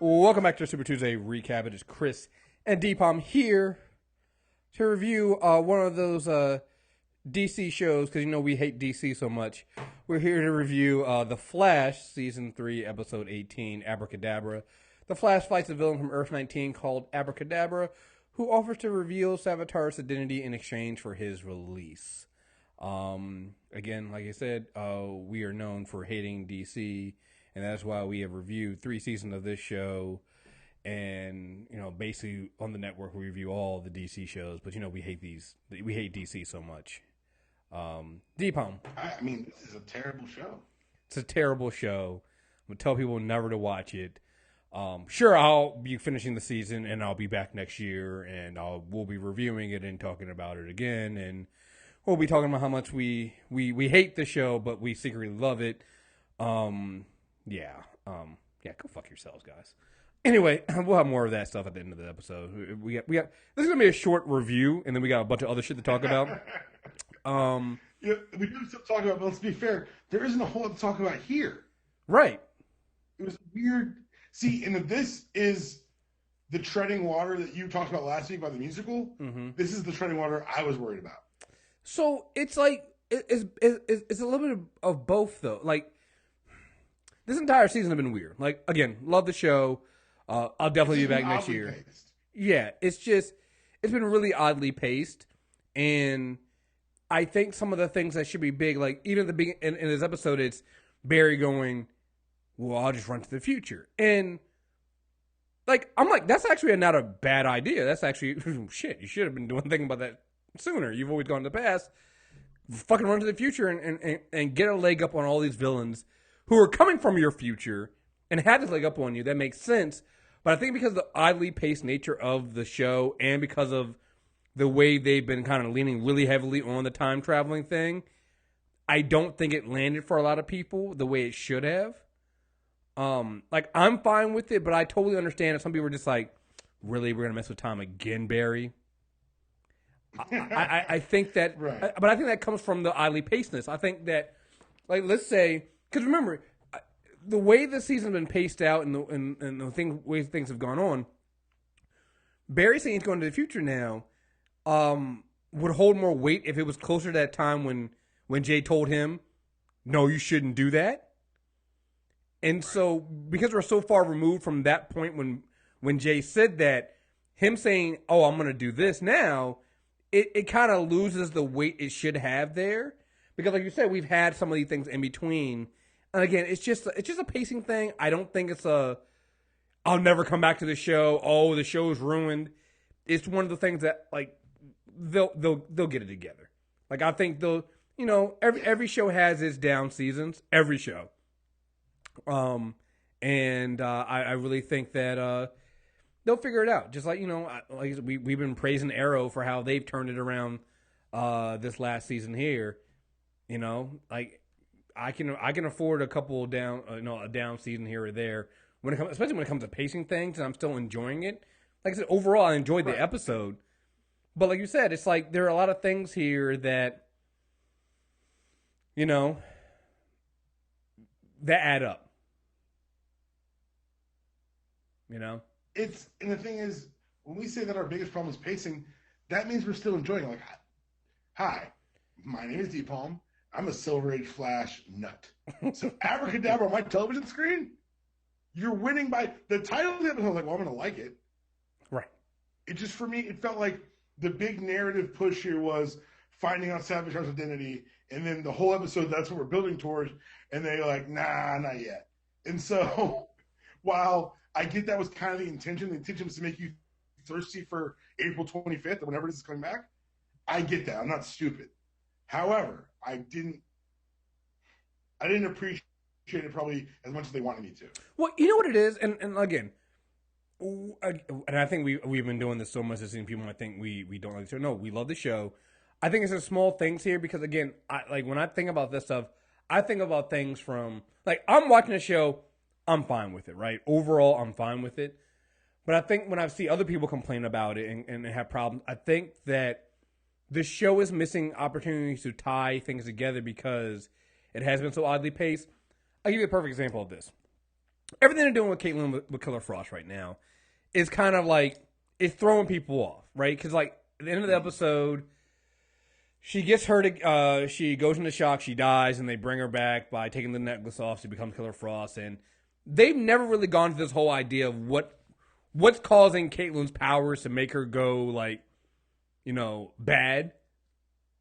Welcome back to Super Tuesday Recap. It is Chris and Deepom here to review one of those DC shows, because you know we hate DC so much. We're here to review The Flash, Season 3, Episode 18, Abra Kadabra. The Flash fights a villain from Earth-19 called Abra Kadabra, who offers to reveal Savitar's identity in exchange for his release. Again, like I said, we are known for hating DC, and that's why we have reviewed 3 seasons of this show. And, you know, basically on the network we review all the DC shows, but you know, we hate DC so much. Deepom. I mean, this is a terrible show. It's a terrible show. I'm going to tell people never to watch it. Sure, I'll be finishing the season and I'll be back next year and we'll be reviewing it and talking about it again. And we'll be talking about how much we hate the show, but we secretly love it. Yeah, go fuck yourselves, guys. Anyway, we'll have more of that stuff at the end of the episode. We got this is gonna be a short review, and then we got a bunch of other shit to talk about. Yeah, we do still talk about, but let's be fair, there isn't a whole lot to talk about here. Right. It was weird. See, and this is the treading water that you talked about last week about the musical. Mm-hmm. This is the treading water I was worried about. So it's like it's a little bit of both though. Like this entire season has been weird. Like again, love the show. I'll definitely be back next year. Paced. Yeah, it's been really oddly paced, and I think some of the things that should be big, like even at the beginning in this episode, it's Barry going, "Well, I'll just run to the future," and like I'm like, that's actually not a bad idea. That's actually shit. You should have been thinking about that sooner. You've always gone to the past. Fucking run to the future and get a leg up on all these villains who are coming from your future and have this leg up on you. That makes sense. But I think because of the oddly paced nature of the show and because of the way they've been kind of leaning really heavily on the time traveling thing, I don't think it landed for a lot of people the way it should have. Like, I'm fine with it, but I totally understand if some people are just like, really, we're going to mess with time again, Barry? I think that, right. But I think that comes from the oddly pacedness. I think that, like, let's say, because remember, the way the season's been paced out and the way things have gone on, Barry saying he's going to the future now would hold more weight if it was closer to that time when Jay told him, no, you shouldn't do that. And so, because we're so far removed from that point when Jay said that, him saying, oh, I'm going to do this now, it kind of loses the weight it should have there. Because like you said, we've had some of these things in between. And again, it's just a pacing thing. I don't think it's I'll never come back to the show. Oh, the show is ruined. It's one of the things that like they'll get it together. Like I think they'll, you know, every show has its down seasons. Every show. And I really think that they'll figure it out. Just like, you know, like we've been praising Arrow for how they've turned it around this last season here. You know, like. I can afford a couple down, a down season here or there especially when it comes to pacing things, and I'm still enjoying it. Like I said, overall, I enjoyed the episode, but like you said, it's like there are a lot of things here that, you know, that add up. You know, and the thing is, when we say that our biggest problem is pacing, that means we're still enjoying it. Like, hi, my name is Deepom. I'm a Silver Age Flash nut. So Abra Kadabra on my television screen, you're winning by the title of the episode. I was like, well, I'm going to like it. Right. It just, for me, it felt like the big narrative push here was finding out Savitar's identity. And then the whole episode, that's what we're building towards. And they're like, nah, not yet. And so while I get that was kind of the intention was to make you thirsty for April 25th or whenever this is coming back. I get that. I'm not stupid. However, I didn't appreciate it probably as much as they wanted me to. Well, you know what it is, and again, and I think we've been doing this so much that people might think we don't like the show. No, we love the show. I think it's the small things here because again, when I think about this stuff, I think about things from like I'm watching a show, I'm fine with it, right? Overall, I'm fine with it. But I think when I see other people complain about it and have problems, I think that the show is missing opportunities to tie things together because it has been so oddly paced. I'll give you a perfect example of this. everything they're doing with Caitlyn with Killer Frost right now is kind of like it's throwing people off, right? Because like at the end of the episode, she gets her she goes into shock, she dies, and they bring her back by taking the necklace off. She becomes Killer Frost, and they've never really gone to this whole idea of what's causing Caitlyn's powers to make her go like, bad.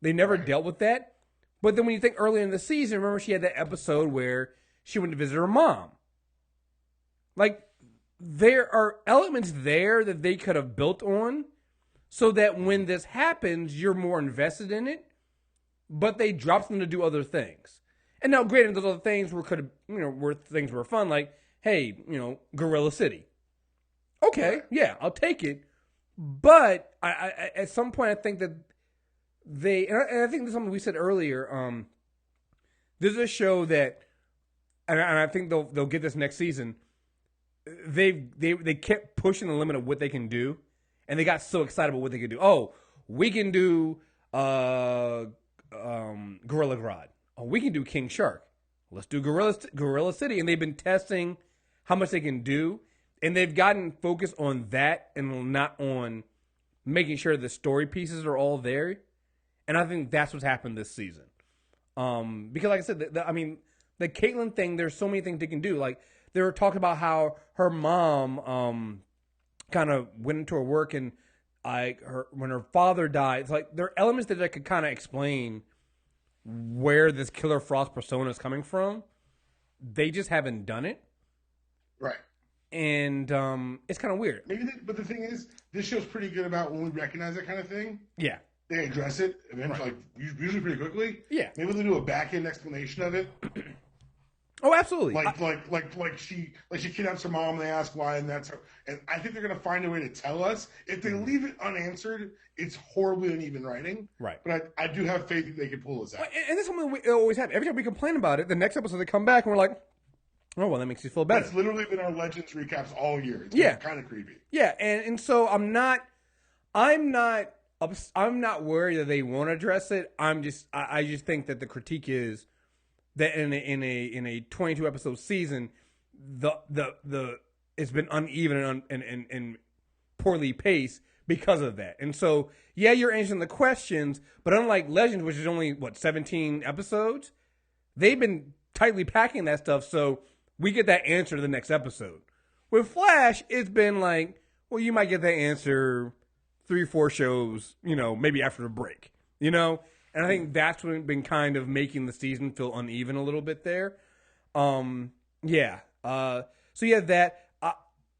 They never dealt with that. But then when you think early in the season, remember she had that episode where she went to visit her mom. Like, there are elements there that they could have built on so that when this happens, you're more invested in it. But they dropped them to do other things. And now, granted, those other things were things were fun. Like, hey, Gorilla City. Okay, yeah, I'll take it. But I at some point, I think that and I think this is something we said earlier. This is a show that, and I think they'll get this next season. They kept pushing the limit of what they can do, and they got so excited about what they could do. Oh, we can do Gorilla Grodd. Oh, we can do King Shark. Let's do Gorilla City, and they've been testing how much they can do, and they've gotten focused on that and not on making sure the story pieces are all there. And I think that's what's happened this season. Because like I said, the Caitlyn thing, there's so many things they can do. Like, they were talking about how her mom kind of went into her work and when her father died, it's like there are elements that I could kind of explain where this Killer Frost persona is coming from. They just haven't done it. Right. And it's kind of weird. But the thing is, this show's pretty good about when we recognize that kind of thing. Yeah. They address it eventually, like usually pretty quickly. Yeah. Maybe they do a back end explanation of it. Oh, absolutely. Like she kidnaps her mom. And they ask why, and that's her. And I think they're gonna find a way to tell us. If they leave it unanswered, it's horribly uneven writing. Right. But I do have faith that they can pull this out. And that's something we always have. Every time we complain about it, the next episode they come back and we're like, oh well, that makes you feel better. That's literally been our Legends recaps all year. It's kind of creepy. Yeah, and so I'm not worried that they won't address it. I just think that the critique is that in a 22 episode season, the it's been uneven and poorly paced because of that. And so you're answering the questions, but unlike Legends, which is only 17 episodes, they've been tightly packing that stuff, so we get that answer to the next episode. With Flash, it's been like, well, you might get that answer 3-4 shows, maybe after a break, and I think that's what's been kind of making the season feel uneven a little bit there. So that,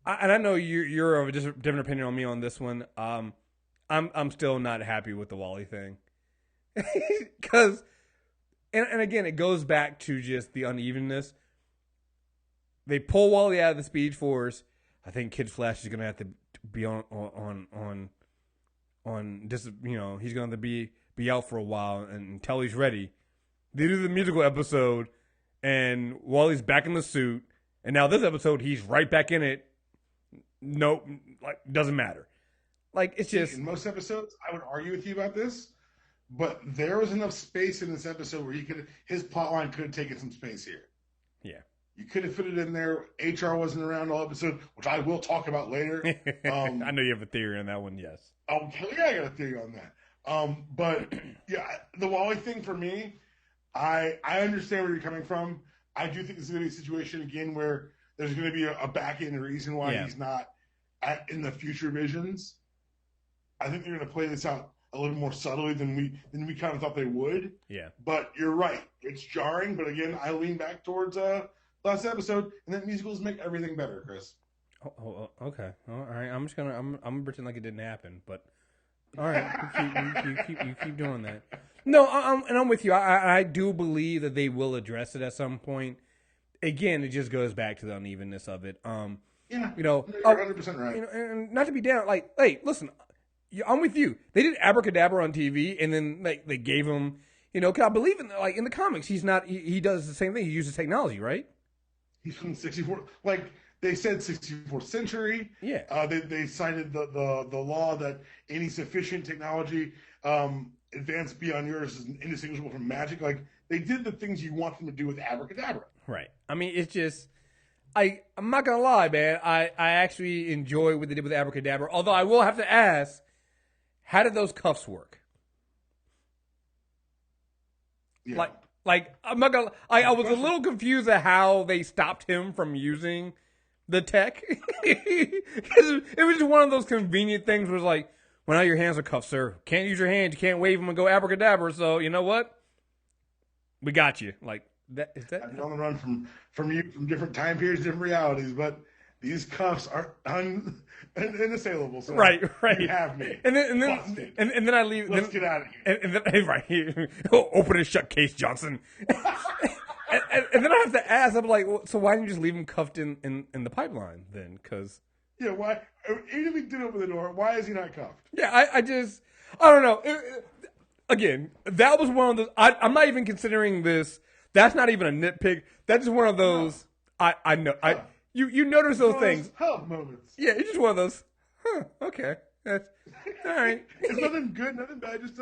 and I know you're of a different opinion on me on this one. I'm still not happy with the Wally thing, because, and again, it goes back to just the unevenness. They pull Wally out of the Speed Force. I think Kid Flash is gonna have to be on just he's going to be out for a while until he's ready. They do the musical episode, and Wally's back in the suit, and now this episode he's right back in it. No, doesn't matter. It's just in most episodes, I would argue with you about this, but there was enough space in this episode where his plotline could have taken some space here. Yeah. You could have fit it in there. HR wasn't around all episode, which I will talk about later. I know you have a theory on that one, yes. Oh, yeah, I got a theory on that. But, yeah, the Wally thing for me, I understand where you're coming from. I do think this is going to be a situation, again, where there's going to be a back-end reason why he's not in the future visions. I think they're going to play this out a little more subtly than we kind of thought they would. Yeah. But you're right. It's jarring. But, again, I lean back towards last episode, and that musicals make everything better, Chris. Oh, okay. All right. I'm gonna pretend like it didn't happen, but all right. You keep doing that. No, I'm with you. I do believe that they will address it at some point. Again, it just goes back to the unevenness of it. You're 100% right. And not to be down. Hey, listen, I'm with you. They did Abra Kadabra on TV, and then they gave him, cause I believe in the comics, he's not. He does the same thing. He uses technology, right? He's from 64. They said 64th century. Yeah. They cited the law that any sufficient technology advanced beyond yours is indistinguishable from magic. They did the things you want them to do with Abra Kadabra. Right. I mean, it's just I'm not gonna lie, man. I actually enjoy what they did with Abra Kadabra. Although I will have to ask, how did those cuffs work? Yeah. Like I'm not gonna. I was a little confused at how they stopped him from using the tech. It was just one of those convenient things. Where it's like, well, now your hands are cuffed, sir. Can't use your hands. You can't wave them and go abracadabra. So you know what? We got you. Like that. Is that? I've been on the run from different time periods, different realities, but these cuffs are unassailable. So Right. You have me. And then I leave. Let's get out of here. And then right here, open and shut case, Johnson. and then I have to ask. I'm like, well, so why didn't you just leave him cuffed in the pipeline then? Because yeah, why? Even if he did open the door, why is he not cuffed? yeah, I don't know. Again, that was one of those. I'm not even considering this. That's not even a nitpick. That's just one of those. I know. You notice those things. Moments. Yeah, it's just one of those. Huh? Okay, that's all right. It's nothing good, nothing bad. Just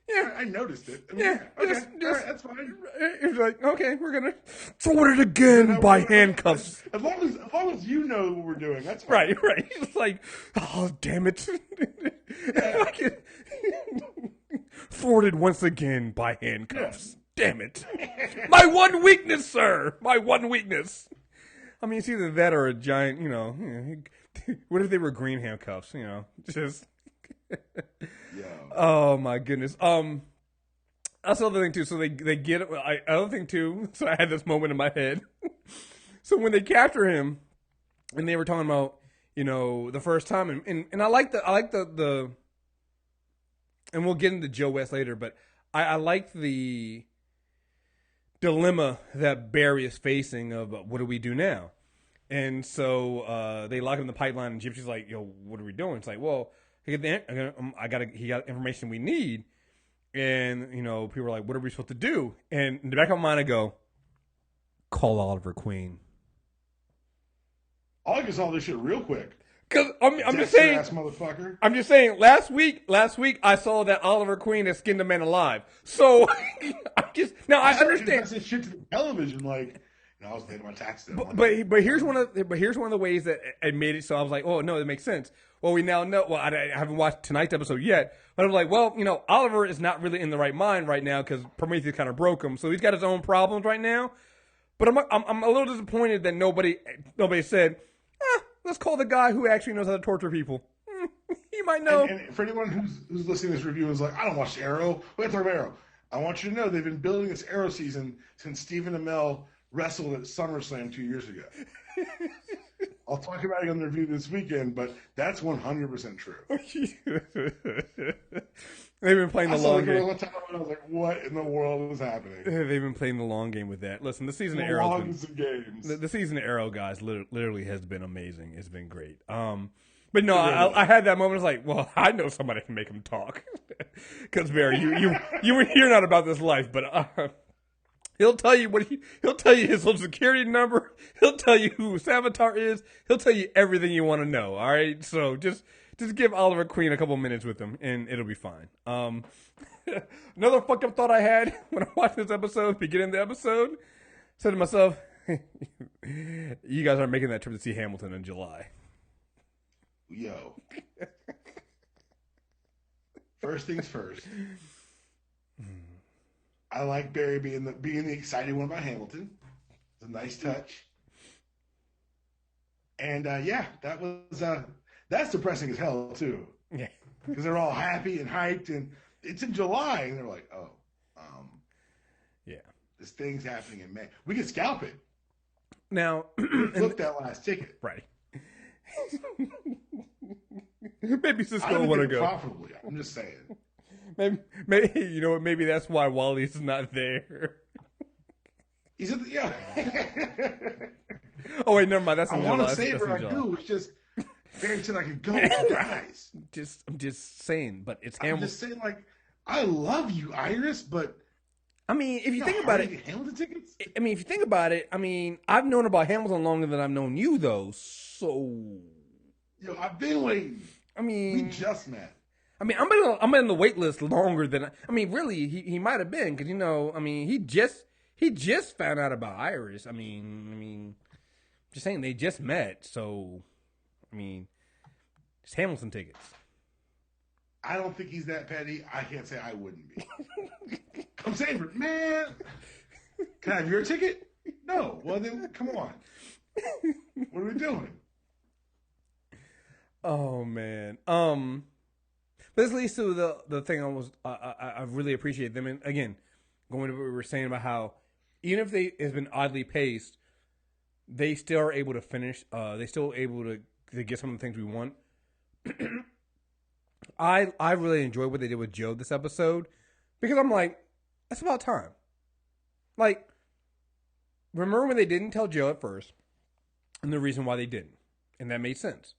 yeah, I noticed it. I okay, mean, all right, that's fine. It's like, okay, we're gonna throw it again by handcuffs. As long as you know what we're doing, that's fine. Right. It's like, oh damn it, thwarted once again by handcuffs. Yeah. Damn it, my one weakness, sir. My one weakness. I mean, it's either that or a giant, what if they were green handcuffs, just. Yeah. Oh, my goodness. That's the other thing, too. So they get, other thing, too, so I had this moment in my head. So when they capture him, and they were talking about, the first time, and I like the, and we'll get into Joe West later, but I like the dilemma that Barry is facing of what do we do now? And so they lock him in the pipeline, and Gypsy's like, "Yo, what are we doing?" It's like, "Well, he got information we need," and people are like, "What are we supposed to do?" And in the back of my mind, I go, "Call Oliver Queen." I can solve this shit real quick. Because I'm just saying, ass motherfucker. I'm just saying. Last week I saw that Oliver Queen had skinned a man alive. So I understand. This shit to the television, like I was paying my taxes. But here's one of the ways that it made it so I was like, oh no, that makes sense. Well, we now know. Well, I haven't watched tonight's episode yet, but I was like, well, Oliver is not really in the right mind right now because Prometheus kind of broke him, so he's got his own problems right now. But I'm a little disappointed that nobody said, let's call the guy who actually knows how to torture people. He might know. And for anyone who's listening to this review and is like, I don't watch Arrow. We have to talk about Arrow. I want you to know they've been building this Arrow season since Stephen Amell wrestled at SummerSlam 2 years ago. I'll talk about it on the review this weekend, but that's 100% true. They've been playing the long game. I was like, what in the world is happening? They've been playing the long game with that. Listen, the season of Arrow. The season of Arrow, guys, literally has been amazing. It's been great. But no, I had that moment. I was like, well, I know somebody can make him talk. Because Barry, you're not about this life, but he'll tell you he'll tell you his social security number. He'll tell you who Savitar is. He'll tell you everything you want to know. All right, so just give Oliver Queen a couple minutes with him, and it'll be fine. Another fucked up thought I had when I watched this episode, beginning of the episode, said to myself, "You guys aren't making that trip to see Hamilton in July." Yo. First things first. I like Barry being the exciting one about Hamilton. It's a nice touch. And that was that's depressing as hell too. Yeah. Because they're all happy and hyped, and it's in July, and they're like, yeah, this thing's happening in May. We can scalp it. Now, flip that last ticket. Right. Maybe Cisco will want to go. Profitably, I'm just saying. Maybe maybe that's why Wally's not there. He's at the Oh wait, never mind. That's I want to say where I do. It's just Barry said I could go, guys. I'm just saying, but it's Hamilton. I'm just saying, like, I love you, Iris, but I mean, if you think about it, Hamilton tickets. I mean, if you think about it, I mean, I've known about Hamilton longer than I've known you, though. So, I've been waiting. I mean, we just met. I mean, I'm in the wait list longer than I mean, really, he might have been because I mean, he just found out about Iris. I mean, Just saying, they just met, so I mean, it's Hamilton tickets. I don't think he's that petty. I can't say I wouldn't be. I'm saying, man, can I have your ticket? No. Well, then, come on. What are we doing? Oh man. But this leads to the thing I really appreciate them. And again, going to what we were saying about how even if it's been oddly paced, they still are able to finish. They still able to get some of the things we want. I really enjoyed what they did with Joe this episode because I'm like, that's about time. Like, remember when they didn't tell Joe at first, and the reason why they didn't, and that made sense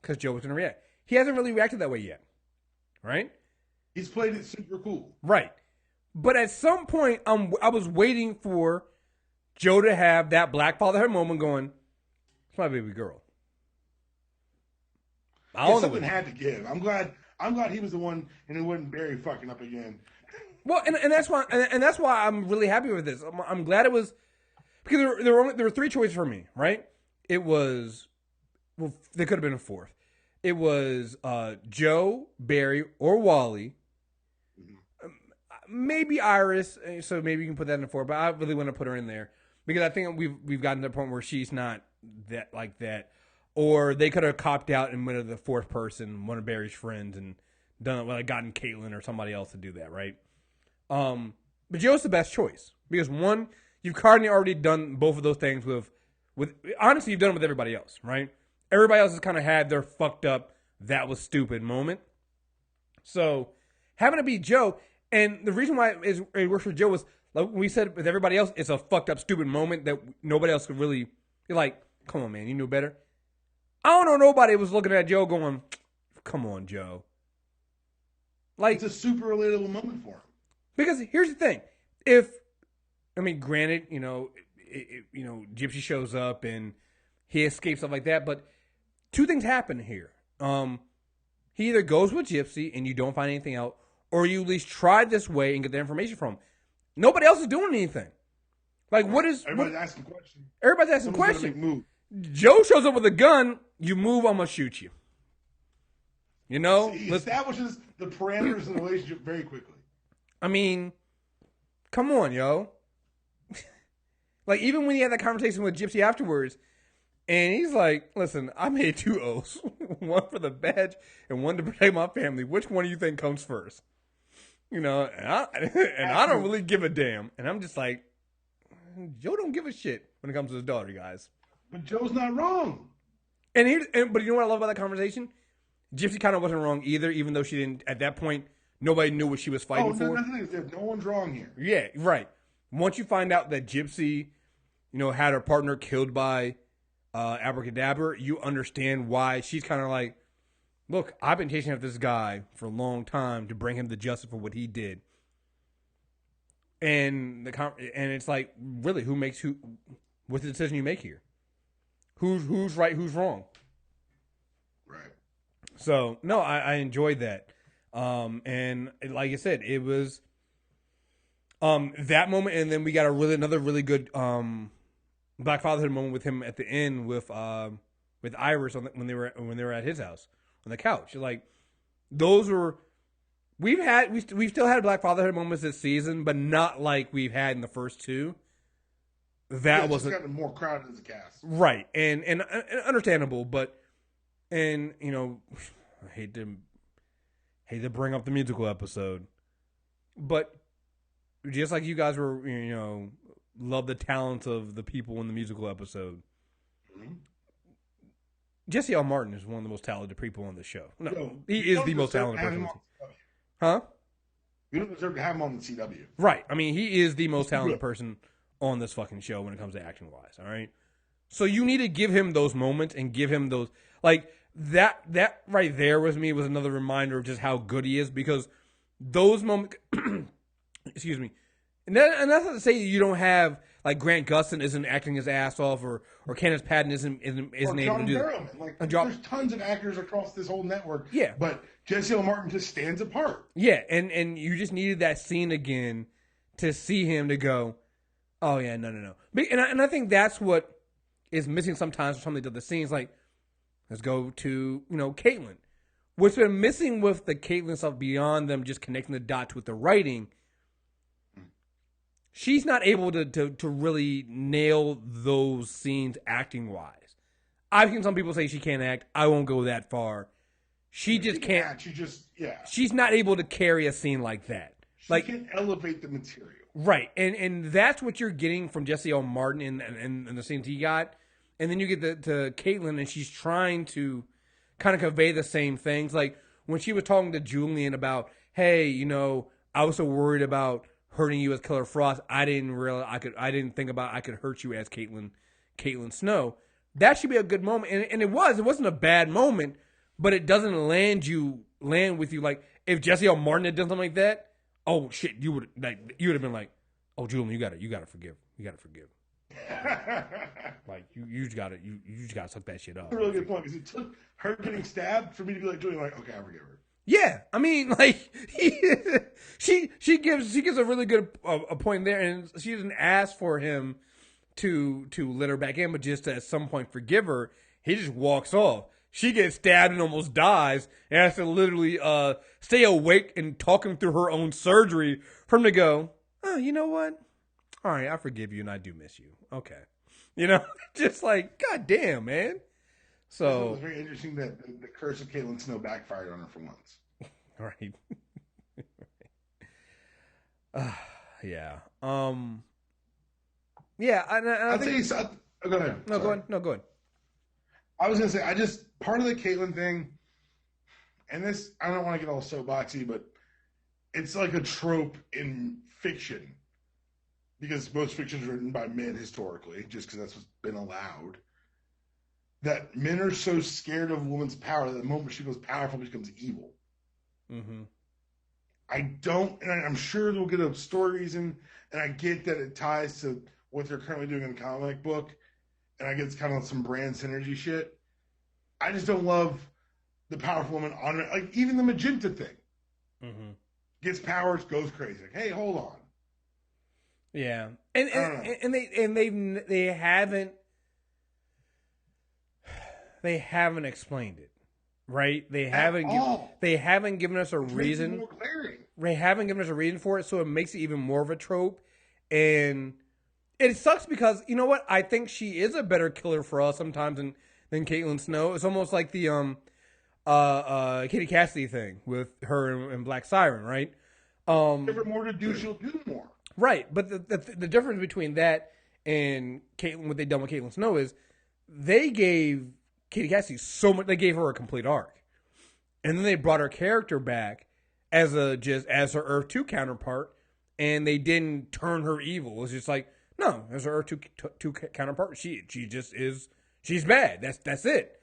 because Joe was going to react. He hasn't really reacted that way yet, right? He's played it super cool, right? But at some point, I was waiting for Joe to have that black fatherhood moment, going, "It's my baby girl." Something had to give. I'm glad he was the one, and it wasn't Barry fucking up again. Well, and that's why I'm really happy with this. I'm glad it was because there were three choices for me, right? It was there could have been a fourth. It was Joe, Barry, or Wally. Maybe Iris, so maybe you can put that in the fourth. But I really want to put her in there because I think we've gotten to the point where she's not that like that. Or they could have copped out and went to the fourth person, one of Barry's friends, and done it. Well, gotten Caitlin or somebody else to do that, right? But Joe's the best choice because one, you've currently already done both of those things with honestly, you've done it with everybody else, right? Everybody else has kind of had their fucked up, that was stupid moment. So having to be Joe, and the reason why it works for Joe was like we said with everybody else, it's a fucked up, stupid moment that nobody else could really. You're like, come on, man, you knew better. I don't know. Nobody was looking at Joe going, "Come on, Joe." Like it's a super relatable moment for him. Because here's the thing: granted, Gypsy shows up and he escapes, stuff like that. But two things happen here. He either goes with Gypsy and you don't find anything out, or you at least try this way and get the information from him. Nobody else is doing anything. Like, everybody's asking questions. Everybody's asking questions. Joe shows up with a gun. You move, I'm gonna shoot you. You know, he establishes the parameters of the relationship very quickly. I mean, come on, yo. Like, even when he had that conversation with Gypsy afterwards, and he's like, "Listen, I made 2 oaths, one for the badge and one to protect my family. Which one do you think comes first?" You know, and I don't really give a damn. And I'm just like, Joe don't give a shit when it comes to his daughter, guys. But Joe's not wrong. But you know what I love about that conversation? Gypsy kind of wasn't wrong either, even though she didn't, at that point, nobody knew what she was fighting for. No one's wrong here. Yeah, right. Once you find out that Gypsy, had her partner killed by Abra Kadabra, you understand why she's kind of like, look, I've been chasing after this guy for a long time to bring him to justice for what he did. And it's like, really, who makes who? What's the decision you make here? Who's right? Who's wrong? Right. So no, I enjoyed that, and like I said, it was that moment, and then we got another really good Black Fatherhood moment with him at the end with Iris when they were at his house on the couch. Like those were we've still had Black Fatherhood moments this season, but not like we've had in the first two. That was gotten more crowded as a cast, right? And understandable, but I hate to bring up the musical episode, but just like you guys were, love the talents of the people in the musical episode. Mm-hmm. Jesse L. Martin is one of the most talented people on the show. No, he is the most talented person. Huh? We don't deserve to have him on the CW. Right. I mean, he is the most talented person on this fucking show when it comes to acting wise. All right. So you need to give him those moments and give him those, like that right there with me was another reminder of just how good he is, because those moments, excuse me. And that's not to say you don't have, like, Grant Gustin isn't acting his ass off, or Candace Patton isn't able to do that. Like, there's tons of actors across this whole network. Yeah. But Jesse L. Martin just stands apart. Yeah, and you just needed that scene again to see him to go, oh yeah, no. And I think that's what is missing sometimes from some of the other scenes. Like, let's go to, Caitlyn. What's been missing with the Caitlyn stuff beyond them just connecting the dots with the writing, she's not able to really nail those scenes acting-wise. I've seen some people say she can't act. I won't go that far. She just can't. Act. She just, yeah. She's not able to carry a scene like that. She can elevate the material. Right. And that's what you're getting from Jesse L. Martin in the scenes he got. And then you get to Caitlyn, and she's trying to kind of convey the same things. Like, when she was talking to Julian about, hey, I was so worried about hurting you as Killer Frost, I didn't realize I didn't think about I could hurt you as Caitlyn Snow. That should be a good moment. And it wasn't a bad moment, but it doesn't land with you. Like, if Jesse L. Martin had done something like that, oh shit, you would have been like, oh, Julian, you gotta forgive. You gotta forgive. Like, you just gotta suck that shit up. That's a really good point, because it took her getting stabbed for me to be like, Julian, like, okay, I forgive her. Yeah, I mean, like, she gives a really good a point there, and she didn't ask for him to let her back in, but just to at some point forgive her. He just walks off. She gets stabbed and almost dies, and has to literally stay awake and talk him through her own surgery for him to go, oh, you know what? All right, I forgive you, and I do miss you. Okay. Just like, God damn, man. So it was very interesting that the curse of Caitlyn Snow backfired on her for once. Right. Yeah. Yeah. I think. Go ahead. No, go ahead. I was gonna say, part of the Caitlyn thing, and this, I don't want to get all soapboxy, but it's like a trope in fiction, because most fiction is written by men historically, just because that's what's been allowed. That men are so scared of a woman's power that the moment she goes powerful, she becomes evil. Mm-hmm. And I'm sure they'll get a story reason, and I get that it ties to what they're currently doing in the comic book, and I get it's kind of some brand synergy shit. I just don't love the powerful woman on it. Like, even the Magenta thing. Mm-hmm. Gets powers, goes crazy. Like, hey, hold on. Yeah. And they haven't explained it. Right? They haven't given us a reason. They haven't given us a reason for it, so it makes it even more of a trope. And it sucks because, you know what? I think she is a better killer for us sometimes than Caitlyn Snow. It's almost like the Katie Cassidy thing with her and Black Siren, right? Give her more to do, she'll do more. Right, but the difference between that and what they done with Caitlyn Snow is they gave Katie Cassidy so much. They gave her a complete arc, and then they brought her character back as her Earth 2 counterpart, and they didn't turn her evil. It's just like, no, as her Earth 2 counterpart, she just is. She's bad. That's it.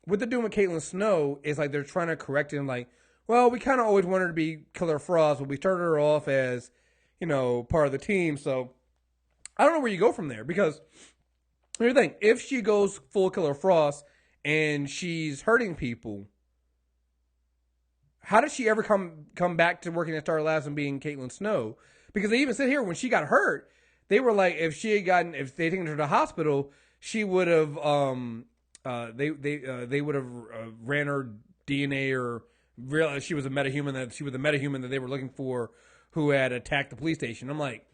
What they're doing with Caitlyn Snow is like they're trying to correct it. And like, well, we kind of always wanted her to be Killer Frost, but we started her off as, part of the team. So I don't know where you go from there, because here's the thing: if she goes full Killer Frost and she's hurting people, how does she ever come back to working at Star Labs and being Caitlyn Snow? Because they even said here when she got hurt, they were like, if they taken her to the hospital, she would have they would have ran her DNA or realized she was a metahuman that they were looking for, who had attacked the police station. I'm like,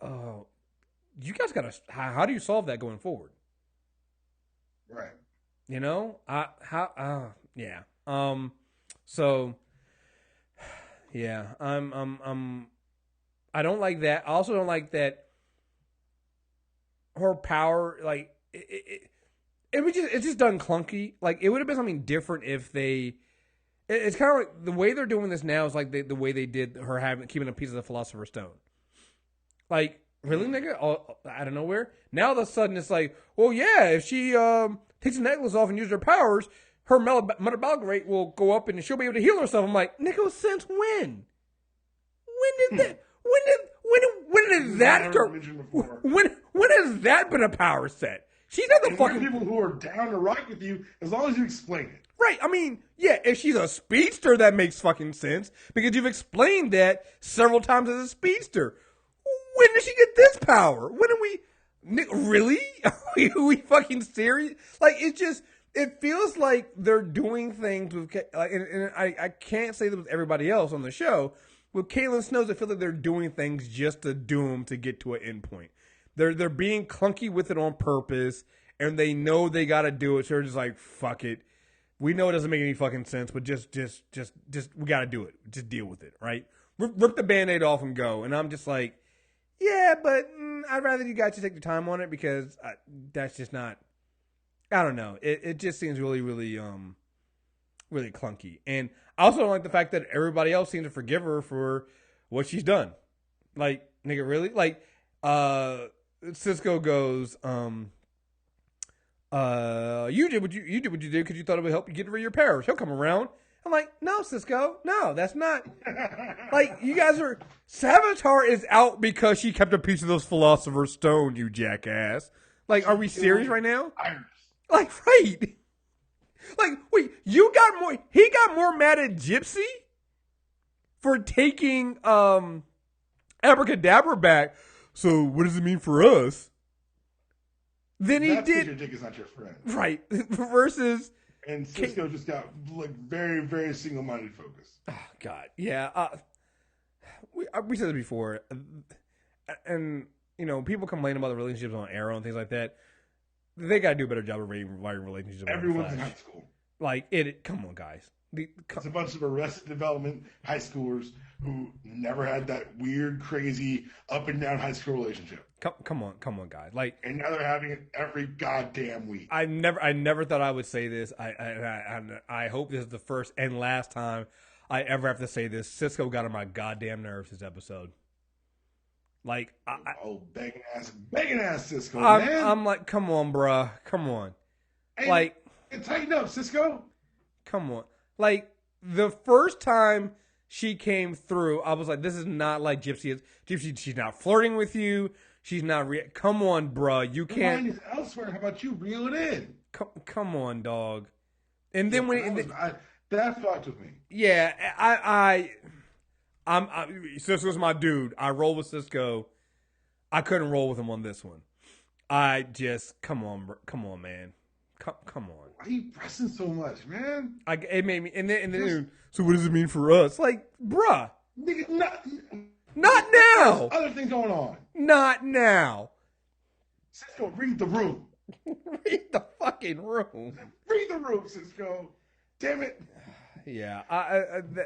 you guys gotta. How do you solve that going forward? Right. Yeah. So, yeah. I don't like that. I also don't like that her power, like, it's just done clunky. Like, it would have been something different if it's kind of like the way they're doing this now is like the way they did her keeping a piece of the Philosopher's Stone. Like, really, nigga? Out of nowhere? Now all of a sudden it's like, well, yeah, if she takes the necklace off and uses her powers, her metabolic rate will go up and she'll be able to heal herself. I'm like, nigga, since when? When did that? When did that go? When has that been a power set? She's not the fucking people who are down to rock with you as long as you explain it. Right. I mean, yeah, if she's a speedster, that makes fucking sense because you've explained that several times as a speedster. When did she get this power? When did we? Nick, really? Are we fucking serious? Like, it feels like they're doing things with, like, and I can't say that with everybody else on the show. With Caitlin Snows, I feel like they're doing things just to doom to get to an end point. They're being clunky with it on purpose, and they know they got to do it. So they're just like, fuck it. We know it doesn't make any fucking sense, but just we got to do it. Just deal with it, right? Rip the Band-Aid off and go. And I'm just like, yeah, but I'd rather you guys just take the time on it because that's just not. I don't know. It just seems really, really, really clunky. And I also don't like the fact that everybody else seems to forgive her for what she's done. Like, nigga, really? Like, Cisco goes, you did what you did because you thought it would help you get rid of your powers. He'll come around. I'm like, no, Cisco, no, that's not. Like, you guys are. Savitar is out because she kept a piece of those Philosopher's Stone, you jackass. Like, are we serious right now? Like, right. Like, wait, you got more. He got more mad at Gypsy for taking Abra Kadabra back. So, what does it mean for us? Then he did. Your dick is not your friend, right? Versus, and Cisco just got like very, very single-minded focus. Oh God, yeah. We said it before, and you know, people complain about the relationships on Arrow and things like that. They got to do a better job of writing relationships. Everyone's in high school. Like it. Come on, guys. It's a bunch of Arrested Development high schoolers who never had that weird, crazy, up and down high school relationship. Come on, guys! Like, and now they're having it every goddamn week. I never thought I would say this. I hope this is the first and last time I ever have to say this. Cisco got on my goddamn nerves this episode. Like, begging ass Cisco, man. I'm like, come on, bruh, come on. Hey, like, tighten up, Cisco. Come on. Like, the first time she came through, I was like, this is not like Gypsy. She's not flirting with you. She's not. Come on, bruh. You can't. Mine is elsewhere. How about you reel it in? Come on, dog. And then that fucked with me. Yeah, Cisco's my dude. I roll with Cisco. I couldn't roll with him on this one. I just come on, man. Come on. Why are you pressing so much, man? It made me. And then so what does it mean for us? Like, bruh. Nigga, not now. There's other things going on. Not now. Cisco, read the room. Read the fucking room. Read the room, Cisco. Damn it. Yeah.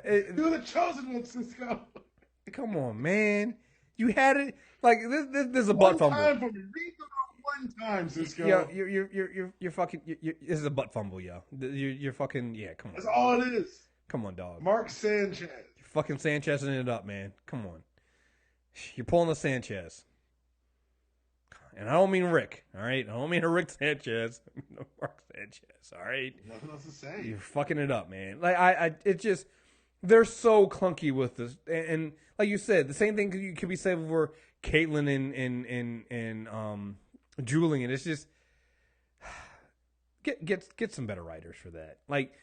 You're the chosen one, Cisco. Come on, man. You had it. Like, this is a butt fumble. One time for me. Read the room one time, Cisco. Yo, you're fucking. This is a butt fumble, yo. You're fucking. Yeah, come on. That's all it is. Come on, dog. Mark Sanchez. You're fucking Sanchezing it up, man. Come on. You're pulling the Sanchez. And I don't mean Rick, all right? I don't mean a Rick Sanchez. No, Mark Sanchez, all right? Nothing else to say. You're fucking it up, man. Like, it just, they're so clunky with this. And like you said, the same thing could be said for Caitlin and Julian. It's just, get some better writers for that. Like,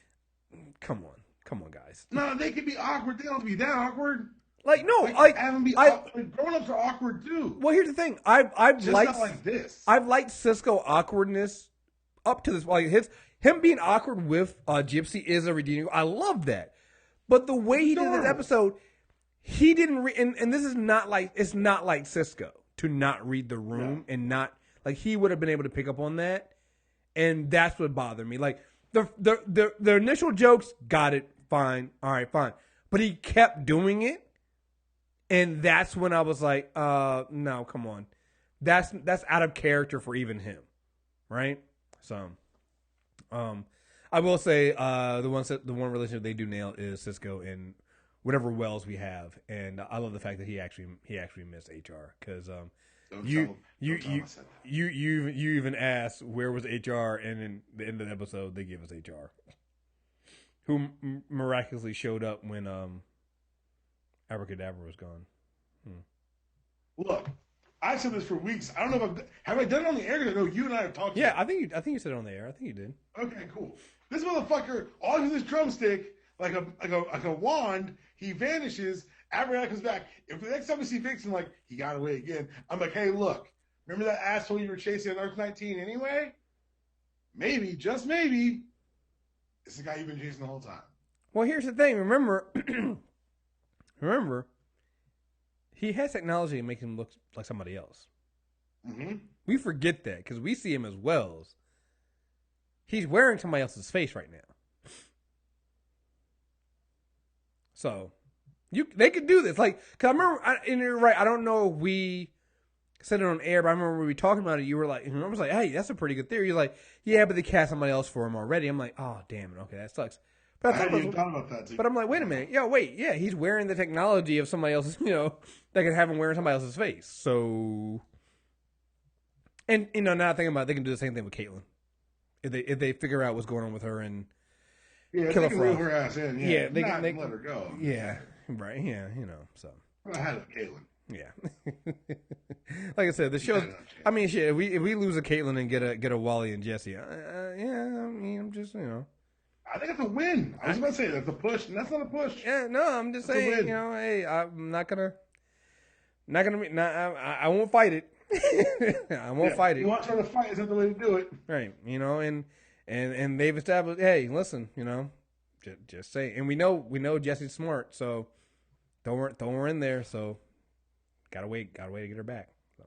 come on, guys. No, they can be awkward. They don't have to be that awkward. Like, no, have them be grown-ups are awkward too. Well, here's the thing. I've liked not like this. I've liked Cisco awkwardness up to this. Like him being awkward with Gypsy is a redeeming. I love that. But the way he did this episode, he didn't and this is not like, it's not like Cisco to not read the room and not, like, he would have been able to pick up on that, and that's what bothered me. Like the initial jokes, got it, fine, all right, fine, but he kept doing it. And that's when I was like, no, come on. That's out of character for even him. Right? So, I will say, the one relationship they do nail is Cisco and whatever wells we have. And I love the fact that he actually missed HR. Because, you even asked where was HR, and in the end of the episode, they gave us HR. Who miraculously showed up when, Abra Kadabra was gone. Look, I've said this for weeks. I don't know if have I done it on the air? I know you and I have talked. Yeah, I think you said it on the air. I think you did. Okay, cool. This motherfucker, all with this drumstick, like a wand, he vanishes. Abra comes back. If the next time we see Vixen, like, he got away again, I'm like, hey, look, Remember that asshole you were chasing on Earth 19 anyway? Maybe, just maybe, it's the guy you've been chasing the whole time. Well, here's the thing. Remember, he has technology to make him look like somebody else. Mm-hmm. We forget that because we see him as Wells. He's wearing somebody else's face right now. So, they could do this. Like, cause I remember, and you're right. I don't know if we said it on air, but I remember when we were talking about it. You were like, I was like, "Hey, that's a pretty good theory." You're like, "Yeah, but they cast somebody else for him already." I'm like, "Oh, damn it. Okay, that sucks." But I hadn't even thought about that too. But I'm like, wait a minute. Yeah, he's wearing the technology of somebody else's. That could have him wearing somebody else's face. So, and now thinking about it, they can do the same thing with Caitlyn. If they figure out what's going on with her and they can reel her ass in. Yeah, they can let her go. Yeah, right. Yeah, so. I had it, Caitlyn. Yeah. Like I said, the show. I mean, shit. If we lose a Caitlyn and get a Wally and Jesse, yeah. I mean, I'm just I think it's a win. I was about to say that's a push, and that's not a push. Yeah, no, I'm just saying. Hey, I'm not gonna be. I won't fight it. I won't fight it. You want her to fight? Is that the way to do it? Right. And they've established. Hey, listen. Just say. And we know Jesse's smart, so throw her in there. So gotta wait to get her back. So,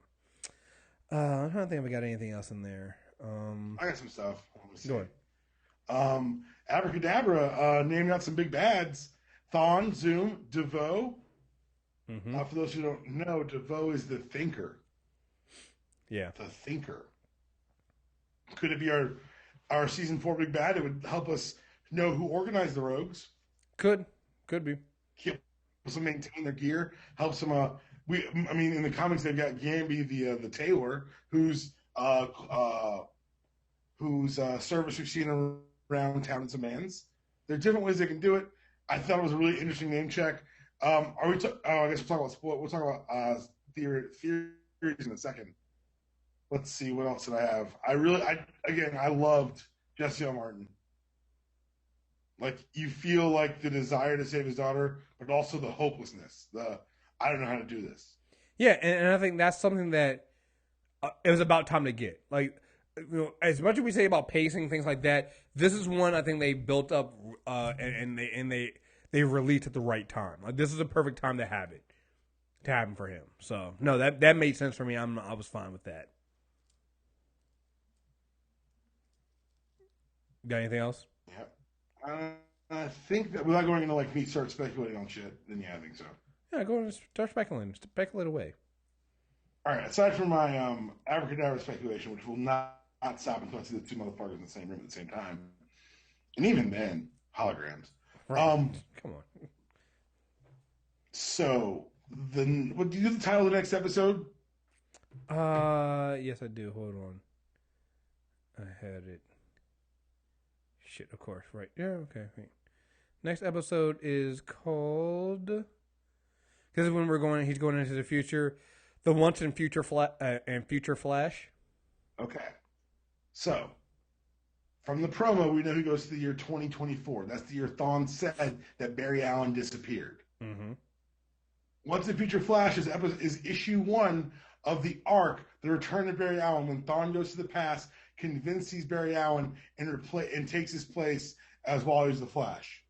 I don't think we got anything else in there. I got some stuff. Go ahead. Abra Kadabra naming out some big bads. Thawne, Zoom, DeVoe. Mm-hmm. For those who don't know, DeVoe is the thinker. Yeah. The thinker. Could it be our season 4 big bad? It would help us know who organized the rogues. Could be. Helps them maintain their gear. Helps them. In the comics they've got Gamby, the tailor, whose service we've seen around town and some mans. There are different ways they can do it. I thought it was a really interesting name check. I guess we'll talk about theories in a second. Let's see, what else did I have? I loved Jesse L. Martin. Like, you feel like the desire to save his daughter, but also the hopelessness. I don't know how to do this. Yeah, and I think that's something that it was about time to get. Like, as much as we say about pacing, things like that, this is one I think they built up and they released at the right time. Like, this is a perfect time to have it to happen for him. So no, that made sense for me. I was fine with that. Got anything else? Yeah. I think that without going into me start speculating on shit, then yeah, I think so. Yeah, go and start speculating. Speculate away. All right. Aside from my Abra Kadabra speculation, which will not stop until I see the two motherfuckers in the same room at the same time, and even then, holograms. Right. Come on. So, do you do the title of the next episode? Yes, I do. Hold on. I had it. Shit, of course. Right. Yeah, okay. Wait. Next episode is called... Because when he's going into the future, the Once and Future Flash. Okay. So, from the promo, we know he goes to the year 2024. That's the year Thawne said that Barry Allen disappeared. Mm-hmm. Once and Future Flash is issue 1 of the arc, The Return of Barry Allen, when Thawne goes to the past, convinces Barry Allen and takes his place as Wally's the Flash.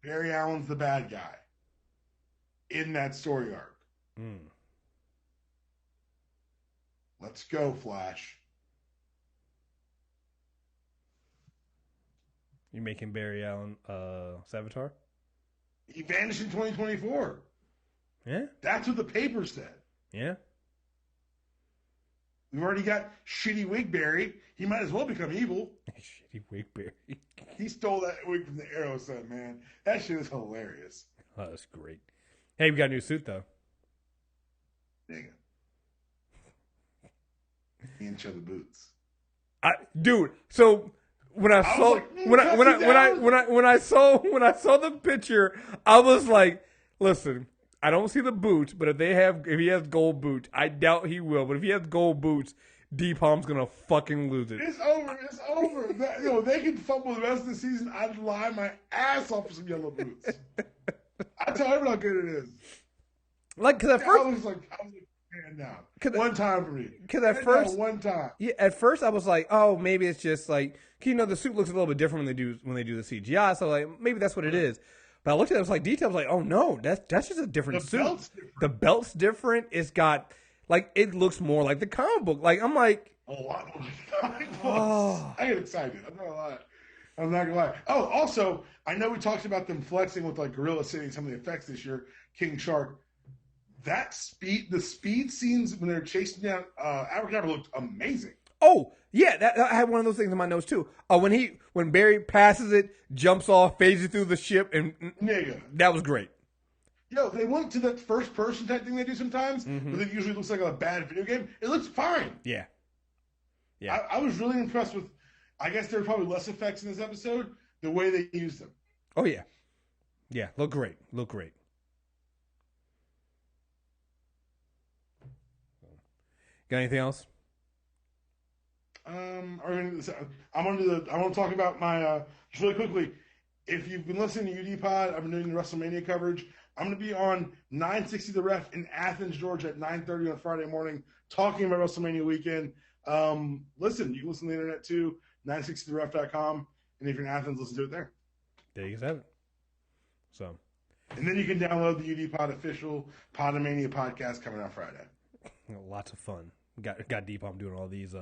Barry Allen's the bad guy in that story arc. Let's go, Flash. You making Barry Allen Savitar? He vanished in 2024. Yeah? That's what the paper said. Yeah? We've already got shitty wig Barry. He might as well become evil. Shitty wig Barry. He stole that wig from the Arrow set, man. That shit is hilarious. Oh, that's great. Hey, we got a new suit, though. Nigga. He didn't show the boots. Dude, so when I saw when I saw the picture, I was like, listen, I don't see the boots, but if he has gold boots, I doubt he will. But if he has gold boots, D-Palm's gonna fucking lose it. It's over. They can fumble the rest of the season. I'd lie my ass off for some yellow boots. I tell everyone how good it is. Like, because at first, I was like, hand down. One time for me. Because at first, one time. Yeah, at first I was like, oh, maybe it's just like, the suit looks a little bit different when they do the CGI. So like, maybe that's what it is. But I looked at it, I was like, details, like, oh no, that's just a different suit. The belt's different. It's got like, it looks more like the comic book. Like, I'm like, a lot more like comic books. Oh. I get excited. I'm not gonna lie. Oh, also, I know we talked about them flexing with like Gorilla City and some of the effects this year. King Shark. The speed scenes when they're chasing down Abra Kadabra looked amazing. Oh yeah, I had one of those things in my notes too. When Barry passes it, jumps off, phases through the ship, and that was great. Yo, they went to that first person type thing they do sometimes, but it usually looks like a bad video game. It looks fine. Yeah. I was really impressed with. I guess there were probably less effects in this episode. The way they used them. Oh yeah, look great. Got anything else? I want to talk about my just really quickly. If you've been listening to UD Pod, I've been doing the WrestleMania coverage. I'm going to be on 960 The Ref in Athens, Georgia, at 9:30 on Friday morning, talking about WrestleMania weekend. Listen, you can listen to the internet too, 960theref.com, and if you're in Athens, listen to it there. There you have it. So, and then you can download the UD Pod official Podomania podcast coming out Friday. Lots of fun. Got deep on doing all these.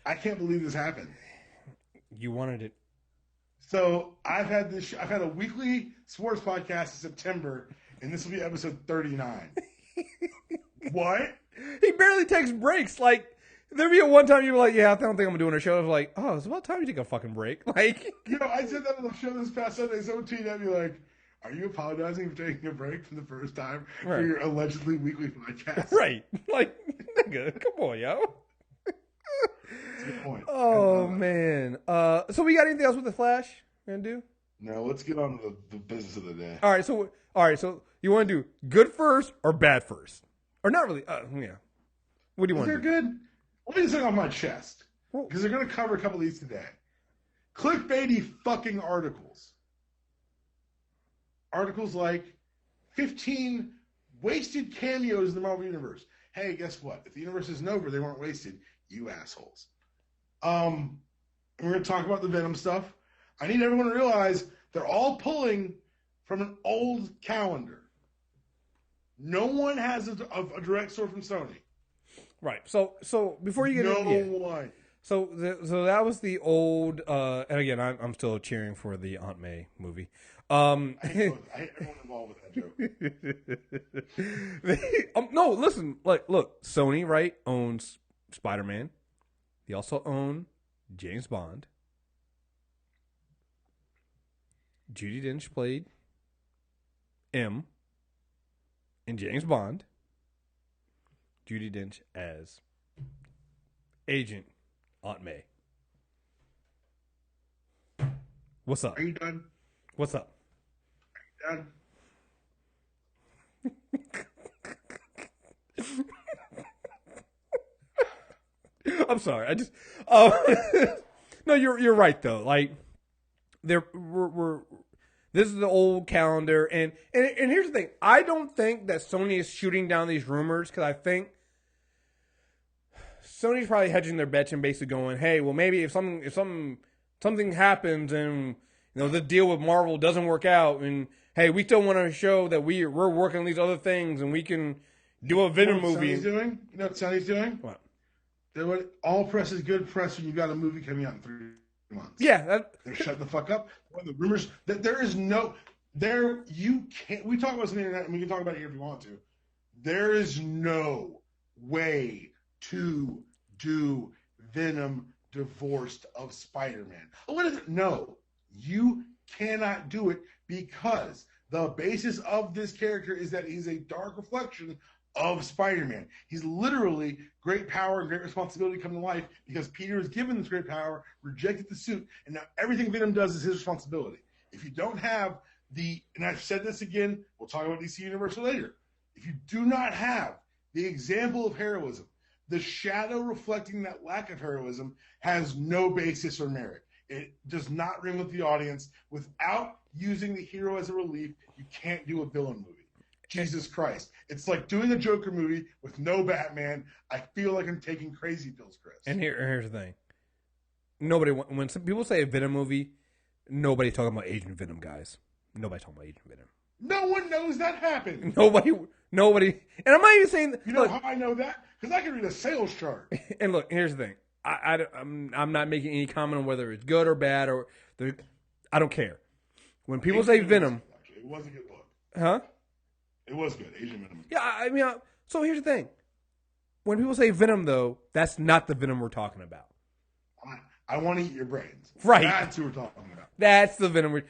I can't believe this happened. You wanted it. So I've had a weekly sports podcast in September, and this will be episode 39. What? He barely takes breaks. Like, there'd be a one time you'd be like, yeah, I don't think I'm doing a show. I was like, oh, it's about time you take a fucking break. Like, I said that on the show this past Sunday. Someone tweeted at me like, are you apologizing for taking a break from the first time for your allegedly weekly podcast? Right. Like, nigga, come on, yo. That's a good point. Oh, man. So we got anything else with the Flash we're going to do? No, let's get on to the business of the day. All right, so you want to do good first or bad first? Or not really. Yeah. What do you want to do? They're good. Let me just on my chest. Because they're going to cover a couple of these today. Clickbaity fucking articles. Articles like 15 wasted cameos in the Marvel Universe. Hey, guess what? If the universe isn't over, they weren't wasted. You assholes. We're going to talk about the Venom stuff. I need everyone to realize they're all pulling from an old calendar. No one has a direct source from Sony. Right. So before you get into one. So that was the old, and again, I'm still cheering for the Aunt May movie. I hate everyone involved with that joke. No, listen, look, Sony, right, owns Spider-Man. They also own James Bond. Judi Dench played M in James Bond. Judi Dench as Agent Aunt May. What's up? Are you done? What's up? Are you done? I'm sorry. I just no. You're right though. Like we're this is the old calendar, and here's the thing. I don't think that Sony is shooting down these rumors because I think Sony's probably hedging their bets and basically going, hey, well maybe if something happens and the deal with Marvel doesn't work out, and hey, we still want to show that we're working on these other things and we can do a Venom movie. Sony's doing? You know what Sony's doing? What? All press is good press when you got a movie coming out in 3 months. Yeah, they're shut the fuck up. The rumors that you can't. We talk about this on the internet, and we can talk about it here if you want to. There is no way to do Venom divorced of Spider-Man. What is it? No, you cannot do it because the basis of this character is that he's a dark reflection of Spider-Man. He's literally great power and great responsibility come to life because Peter is given this great power, rejected the suit, and now everything Venom does is his responsibility. If you don't have and I've said this again, we'll talk about DC Universe later. If you do not have the example of heroism, the shadow reflecting that lack of heroism has no basis or merit. It does not ring with the audience. Without using the hero as a relief, you can't do a villain movie. Jesus Christ. It's like doing a Joker movie with no Batman. I feel like I'm taking crazy pills, Chris. And here's the thing. When some people say a Venom movie, nobody's talking about Agent Venom, guys. Nobody's talking about Agent Venom. No one knows that happened. Nobody. And I'm not even saying... You know how I know that? Because I can read a sales chart. And look, here's the thing. I'm not making any comment on whether it's good or bad. I don't care. When people say Venom... It was a good book. Huh? It was good. Agent Venom. Yeah, I mean, so here's the thing. When people say Venom, though, that's not the Venom we're talking about. I want to eat your brains. Right. That's who we're talking about. That's the Venom. We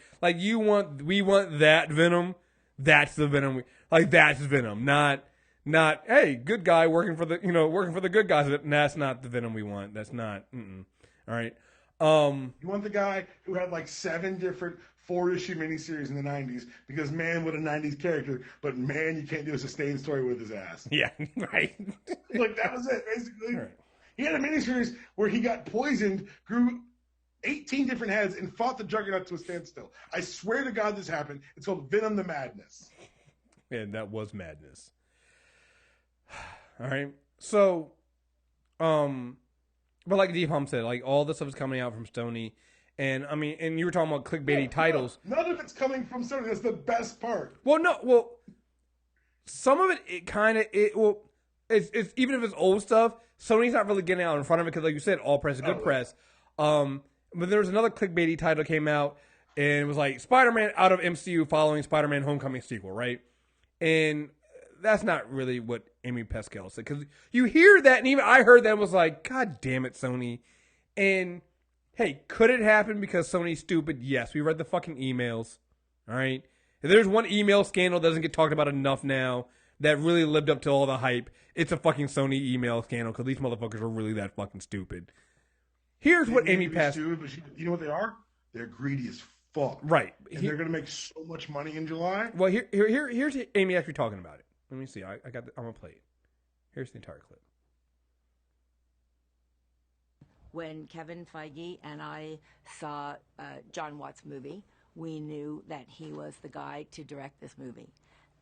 want that Venom. That's the Venom. That's Venom. Not, hey, good guy working for the good guys. That's not the Venom we want. That's not. All right. You want the guy who had 7 different 4-issue miniseries in the 90s because, man, what a 90s character, but, man, you can't do a sustained story with his ass. Yeah, right. That was it, basically. Right. He had a miniseries where he got poisoned, grew 18 different heads, and fought the Juggernaut to a standstill. I swear to God this happened. It's called Venom the Madness. And that was madness. All right. So, but like D-Pump said, all this stuff is coming out from Sony. And, I mean, and you were talking about clickbaity titles. No, none of it's coming from Sony. That's the best part. Well, some of it's even if it's old stuff, Sony's not really getting out in front of it because, like you said, all press is good press. But there was another clickbaity title came out, and it was like Spider-Man out of MCU following Spider-Man Homecoming sequel, right? And that's not really what Amy Pascal said, because you hear that, and even I heard that and was like, God damn it, Sony. And hey, could it happen because Sony's stupid? Yes, we read the fucking emails. All right, if there's one email scandal that doesn't get talked about enough now that really lived up to all the hype, it's a fucking Sony email scandal because these motherfuckers are really that fucking stupid. Here's what Amy Pascal... You know what they are? They're greedy as fuck. Right. And they're going to make so much money in July. Well, here's Amy actually talking about it. Let me see. I'm going to play it. Here's the entire clip. When Kevin Feige and I saw John Watts' movie, we knew that he was the guy to direct this movie.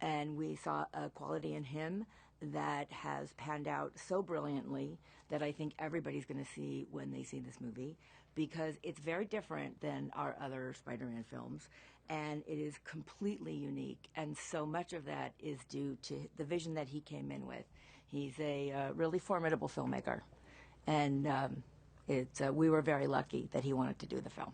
And we saw a quality in him that has panned out so brilliantly that I think everybody's going to see when they see this movie, because it's very different than our other Spider-Man films, and it is completely unique. And so much of that is due to the vision that he came in with. He's a really formidable filmmaker, and we were very lucky that he wanted to do the film.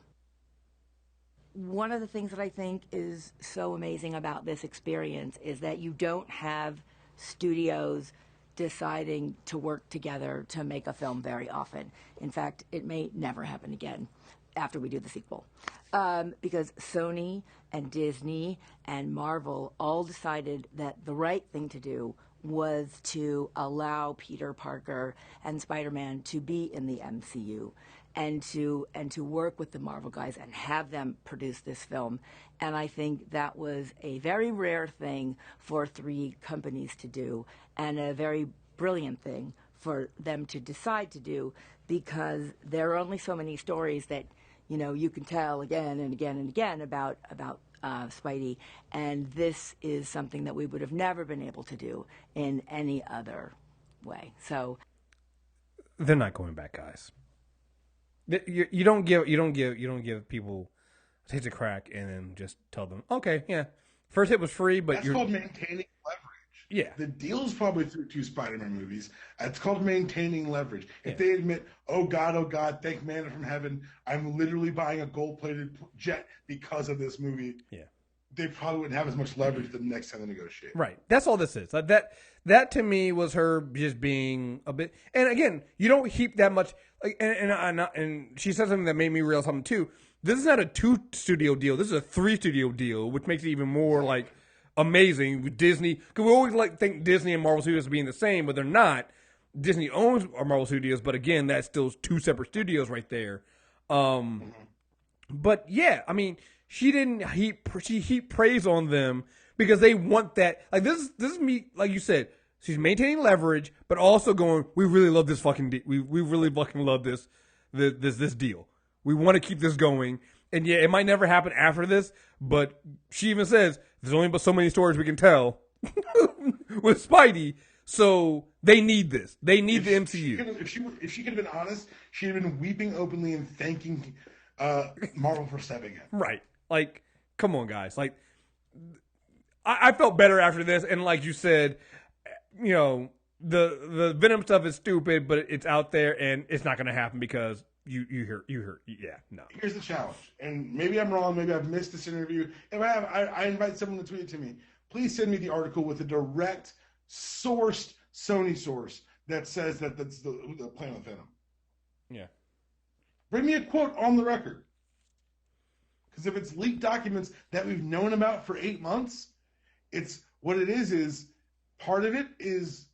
One of the things that I think is so amazing about this experience is that you don't have studios deciding to work together to make a film very often. In fact, it may never happen again after we do the sequel. Because Sony and Disney and Marvel all decided that the right thing to do was to allow Peter Parker and Spider-Man to be in the MCU and to work with the Marvel guys and have them produce this film. And I think that was a very rare thing for 3 companies to do, and a very brilliant thing for them to decide to do, because there are only so many stories that you can tell again and again and again about Spidey, and this is something that we would have never been able to do in any other way. So they're not going back, guys. You don't give people a taste of crack and then just tell them, okay, yeah, first hit was free, but that's called maintaining leverage. Yeah, the deal's probably through 2 Spider-Man movies. It's called maintaining leverage. If they admit, oh God, thank manna from heaven, I'm literally buying a gold-plated jet because of this movie. Yeah, they probably wouldn't have as much leverage the next time they negotiate. Right. That's all this is. That to me was her just being a bit. And again, you don't heap that much. And she said something that made me realize something too. This is not a 2-studio deal. This is a 3-studio deal, which makes it even more amazing with Disney. Because we always think Disney and Marvel Studios being the same, but they're not. Disney owns Marvel Studios, but again, that's still 2 separate studios right there. But yeah, I mean, she heaped praise on them because they want that. This is me, like you said. She's maintaining leverage, but also going, we really love this fucking we really fucking love this deal. We want to keep this going. And yeah, it might never happen after this, but she even says there's only but so many stories we can tell with Spidey. So they need this. They need the MCU. If she could have been honest, she'd have been weeping openly and thanking Marvel for stepping in. Right. Like, come on, guys. Like, I felt better after this. And like you said, you know, the Venom stuff is stupid, but it's out there and it's not going to happen because you heard. Yeah, no. Here's the challenge. And maybe I'm wrong. Maybe I've missed this interview. If I have, I invite someone to tweet it to me. Please send me the article with a direct sourced Sony source that says that that's the plan of Venom. Yeah. Bring me a quote on the record. Because if it's leaked documents that we've known about for 8 months, it's what it is part of it is,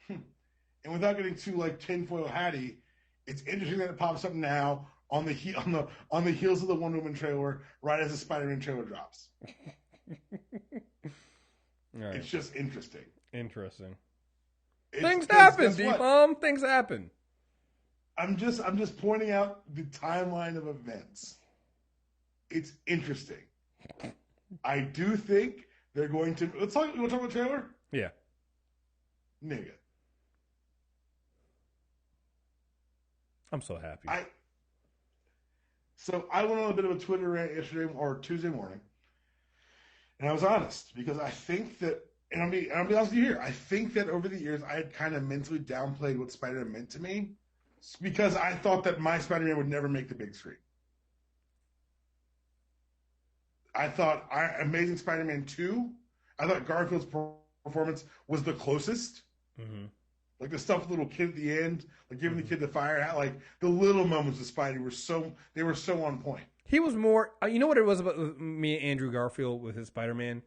and without getting too like tinfoil hatty, it's interesting that it pops up now on the heels of the Wonder Woman trailer, right as the Spider-Man trailer drops. Right. It's just interesting. Interesting. Things happen, D-Bomb. Things happen. I'm just pointing out the timeline of events. It's interesting. I do think they're going to. You want to talk about the trailer? Yeah. Nigga. I'm so happy. So I went on a bit of a Twitter rant yesterday or Tuesday morning, and I was honest because I think that, and I'll be honest with you here, I think that over the years I had kind of mentally downplayed what Spider-Man meant to me because I thought that my Spider-Man would never make the big screen. I thought Amazing Spider-Man 2, I thought Garfield's performance was the closest. Mm-hmm. Like the stuff with the little kid at the end, like giving the kid the fire hat, like the little moments of Spidey were so on point. He was more, you know what it was about me and Andrew Garfield with his Spider-Man?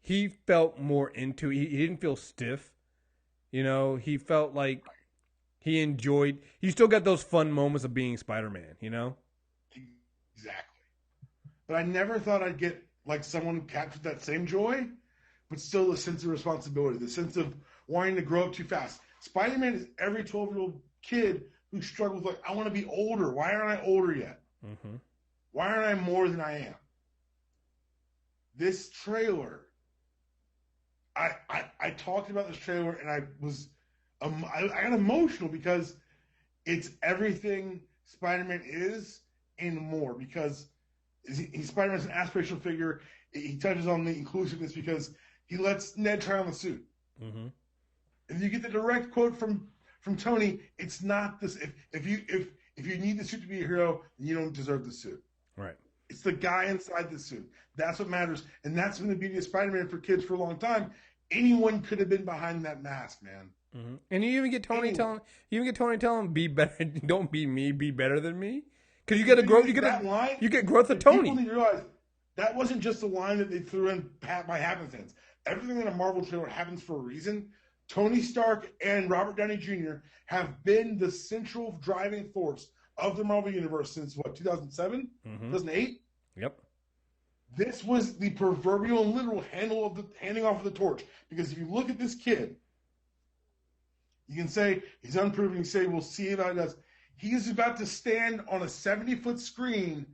He felt more into it. He didn't feel stiff. You know, he felt like he enjoyed, he still got those fun moments of being Spider-Man, you know? Exactly. But I never thought I'd get like someone who captured that same joy, but still a sense of responsibility, the sense of wanting to grow up too fast. Spider-Man is every 12-year-old kid who struggles like, I want to be older. Why aren't I older yet? Mm-hmm. Why aren't I more than I am? This trailer, I talked about this trailer and I got emotional because it's everything Spider-Man is and more, because Spider-Man's an aspirational figure. He touches on the inclusiveness because he lets Ned try on the suit. Mm-hmm. And you get the direct quote from Tony, it's not this. If you need the suit to be a hero, then you don't deserve the suit. Right. It's the guy inside the suit. That's what matters. And that's been the beauty of Spider-Man for kids for a long time. Anyone could have been behind that mask, man. Mm-hmm. And you even get Tony telling him, be better. Don't be me. Be better than me. Because you get a growth. You get growth of Tony. People need to realize that wasn't just a line that they threw in by happenstance. Everything in a Marvel trailer happens for a reason. Tony Stark and Robert Downey Jr. have been the central driving force of the Marvel Universe since, 2007? Mm-hmm. 2008? Yep. This was the proverbial and literal handing off of the torch. Because if you look at this kid, you can say he's unproven. You say, we'll see how he does. He is about to stand on a 70-foot screen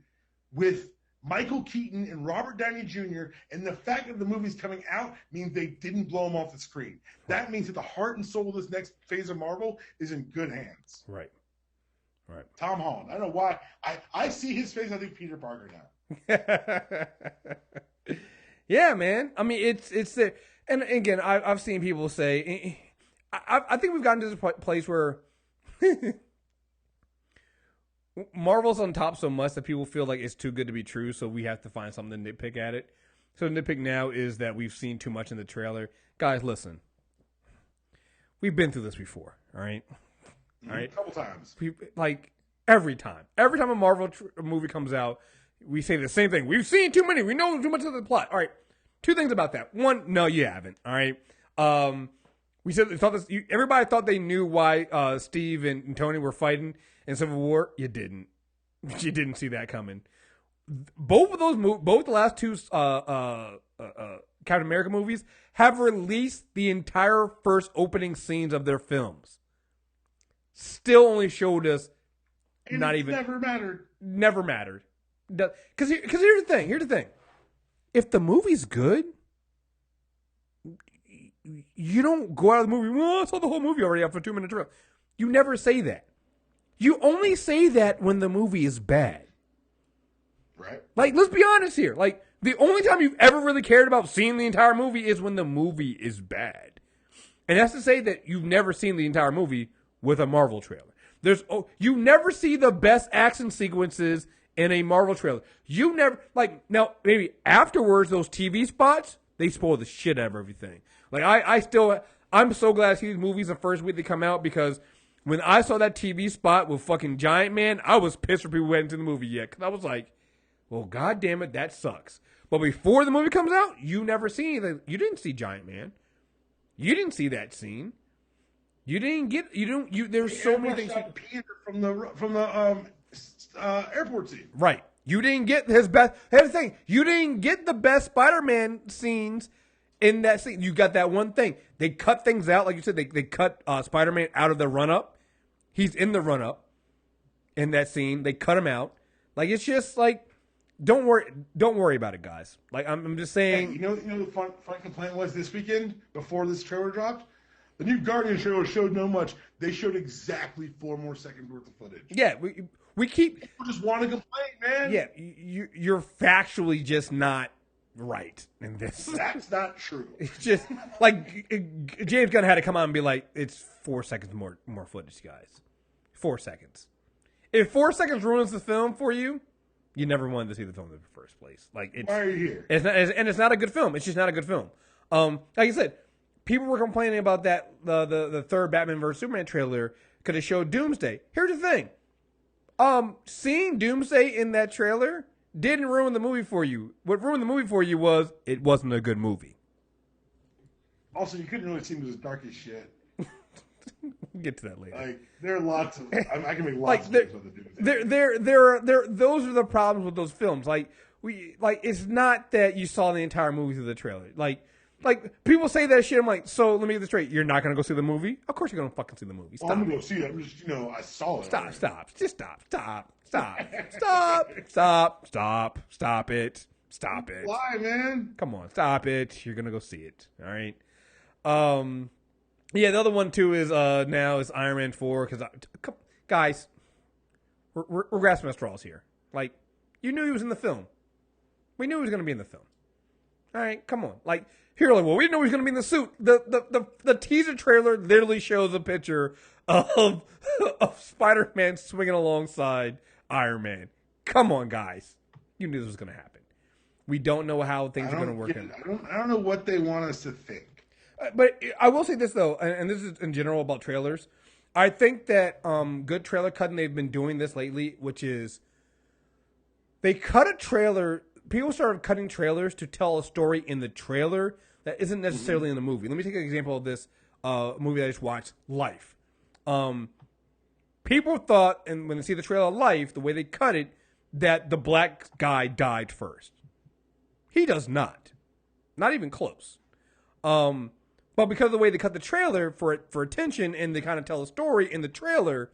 with Michael Keaton and Robert Downey Jr., and the fact that the movie's coming out means they didn't blow him off the screen. That means that the heart and soul of this next phase of Marvel is in good hands. Right. Right. Tom Holland. I don't know why. I see his face, I think Peter Parker now. Yeah, man. I mean, it's there. And again, I've seen people say, I think we've gotten to this place where Marvel's on top so much that people feel like it's too good to be true, so we have to find something to nitpick at it. So the nitpick now is that we've seen too much in the trailer. Guys, listen. We've been through this before, all right? All right? A couple times. Every time a Marvel movie comes out, we say the same thing. We've seen too many. We know too much of the plot. All right. Two things about that. One, no, you haven't. All right. We said everybody thought they knew why Steve and Tony were fighting in Civil War. You didn't. You didn't see that coming. Both of those both the last two Captain America movies have released the entire first opening scenes of their films. Still only showed us and not even never mattered. Never mattered. Because here's the thing. If the movie's good, you don't go out of the movie, well, I saw the whole movie already after a 2-minute trailer. You never say that. You only say that when the movie is bad. Right. Like, let's be honest here. Like, the only time you've ever really cared about seeing the entire movie is when the movie is bad. And that's to say that you've never seen the entire movie with a Marvel trailer. You never see the best action sequences in a Marvel trailer. You never, like, now, maybe afterwards, those TV spots, they spoil the shit out of everything. Like, I'm so glad I see these movies the first week they come out, because when I saw that TV spot with fucking Giant Man, I was pissed for people who hadn't seen the movie yet. Because I was like, well, God damn it, that sucks. But before the movie comes out, you never see anything. You didn't see Giant Man. You didn't see that scene. You didn't get. There's so many things. Peter from the airport scene. Right. You didn't get his best. Here's the thing. You didn't get the best Spider-Man scenes in that scene. You got that one thing. They cut things out, like you said. They cut Spider-Man out of the run-up. He's in the run-up in that scene. They cut him out. Like, it's just like, don't worry about it, guys. Like, I'm just saying. Hey, you know the fun complaint was this weekend before this trailer dropped? The new Guardians trailer showed no much. They showed exactly 4 more seconds worth of footage. Yeah, we keep. People just want to complain, man. Yeah, you're factually just not right in this. That's not true. It's just like James Gunn had to come out and be like, it's 4 seconds more footage, guys. 4 seconds. If 4 seconds ruins the film for you, you never wanted to see the film in the first place. Like, why are you here? It's not a good film. It's just not a good film. Like I said, people were complaining about that the third Batman vs Superman trailer because it showed Doomsday. Here's the thing. Seeing Doomsday in that trailer didn't ruin the movie for you. What ruined the movie for you was it wasn't a good movie. Also, you couldn't really see him as dark as shit. We'll get to that later. Like, there are lots of. I can make lots of things with the Doomsday. There. Those are the problems with those films. Like, it's not that you saw the entire movie through the trailer. Like people say that shit. I'm like, so let me get this straight. You're not gonna go see the movie? Of course you're gonna fucking see the movie. Stop. Well, I'm gonna go see it. I'm just, I saw it. Stop. Just stop. Stop it. Why, man? Come on, stop it. You're gonna go see it. All right. Yeah, the other one too is now is Iron Man 4 because guys, we're grasping at straws here. Like, you knew he was in the film. We knew he was gonna be in the film. All right, come on. Like, here, like, well, we didn't know he was going to be in the suit. The teaser trailer literally shows a picture of Spider-Man swinging alongside Iron Man. Come on, guys. You knew this was going to happen. We don't know how things are going to work out. I don't know what they want us to think. But I will say this, though, and this is in general about trailers. I think that good trailer cutting, they've been doing this lately, which is they cut a trailer. People started cutting trailers to tell a story in the trailer that isn't necessarily in the movie. Let me take an example of this movie that I just watched, Life. People thought, and when they see the trailer of Life, the way they cut it, that the black guy died first. He does not. Not even close. But because of the way they cut the trailer for attention and they kind of tell a story in the trailer,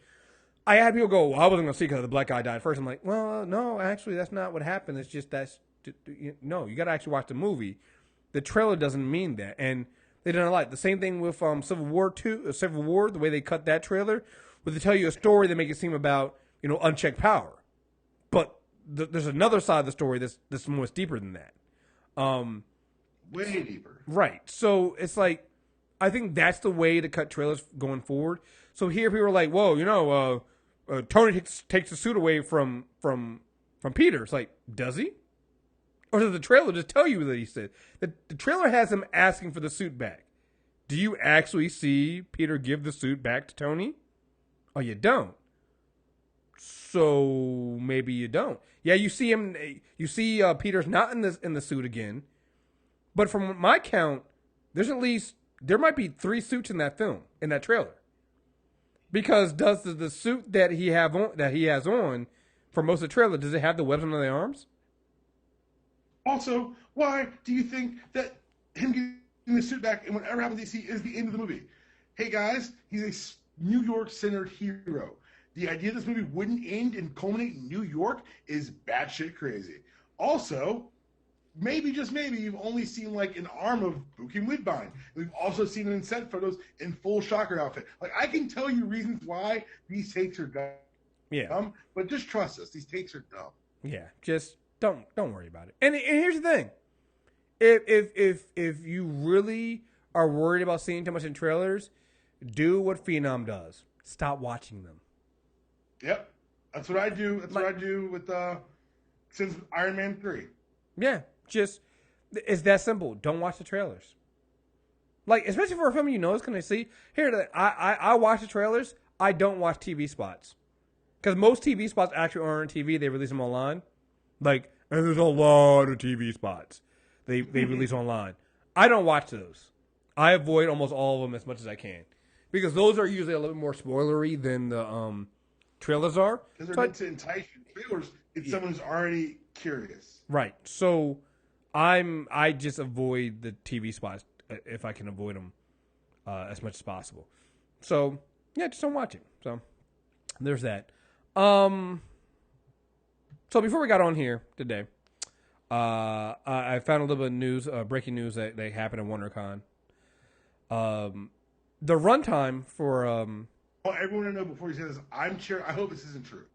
I had people go, well, I wasn't going to see because the black guy died first. I'm like, well, no, actually, that's not what happened. It's just no, you got to actually watch the movie. The trailer doesn't mean that. And they didn't like the same thing with Civil War 2, Civil War, the way they cut that trailer, where they tell you a story that make it seem about, unchecked power. But there's another side of the story that's more deeper than that. Way deeper. Right. So it's like, I think that's the way to cut trailers going forward. So here people are like, whoa, Tony takes the suit away from Peter. It's like, does he? Or does the trailer just tell you that he said? The trailer has him asking for the suit back. Do you actually see Peter give the suit back to Tony? Oh, you don't. So maybe you don't. Yeah, you see him. You see Peter's not in the suit again. But from my count, there might be 3 suits in that film, in that trailer. Because does the suit that he has on for most of the trailer, does it have the webs on the arms? Also, why do you think that him getting the suit back and whatever happens to DC is the end of the movie? Hey guys, he's a New York-centered hero. The idea this movie wouldn't end and culminate in New York is batshit crazy. Also, maybe, just maybe, you've only seen like an arm of Buki Woodbine. We've also seen him in set photos in full Shocker outfit. Like, I can tell you reasons why these takes are dumb. Yeah. But just trust us. These takes are dumb. Yeah. Just don't worry about it. And here's the thing. If you really are worried about seeing too much in trailers, do what Venom does. Stop watching them. Yep. That's what I do. That's what I do with since Iron Man 3. Yeah. Just, it's that simple. Don't watch the trailers. Like, especially for a film you know it's going to see. Here, I watch the trailers. I don't watch TV spots. Because most TV spots actually aren't on TV. They release them online. Like, and there's a lot of TV spots they release online. I don't watch those. I avoid almost all of them as much as I can. Because those are usually a little bit more spoilery than the trailers are. Because they're meant to entice you. Trailers, it's someone who's already curious. Right. So I just avoid the TV spots if I can avoid them as much as possible. So yeah, just don't watch it. So there's that. So before we got on here today, I found a little bit of news, breaking news that happened at WonderCon. The runtime for Well, everyone to know before you say this, I hope this isn't true,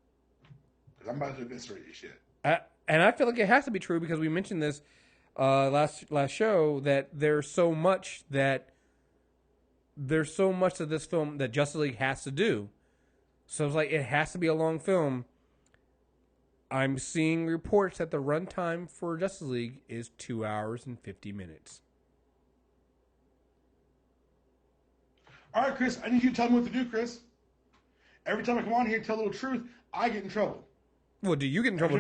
because I'm about to eviscerate this shit. And I feel like it has to be true because we mentioned this last show that there's so much of this film that Justice League has to do. So it's like it has to be a long film. I'm seeing reports that the runtime for Justice League is 2 hours and 50 minutes. All right, Chris, I need you to tell me what to do, Chris. Every time I come on here and tell a little truth, I get in trouble. Well, do you get in trouble?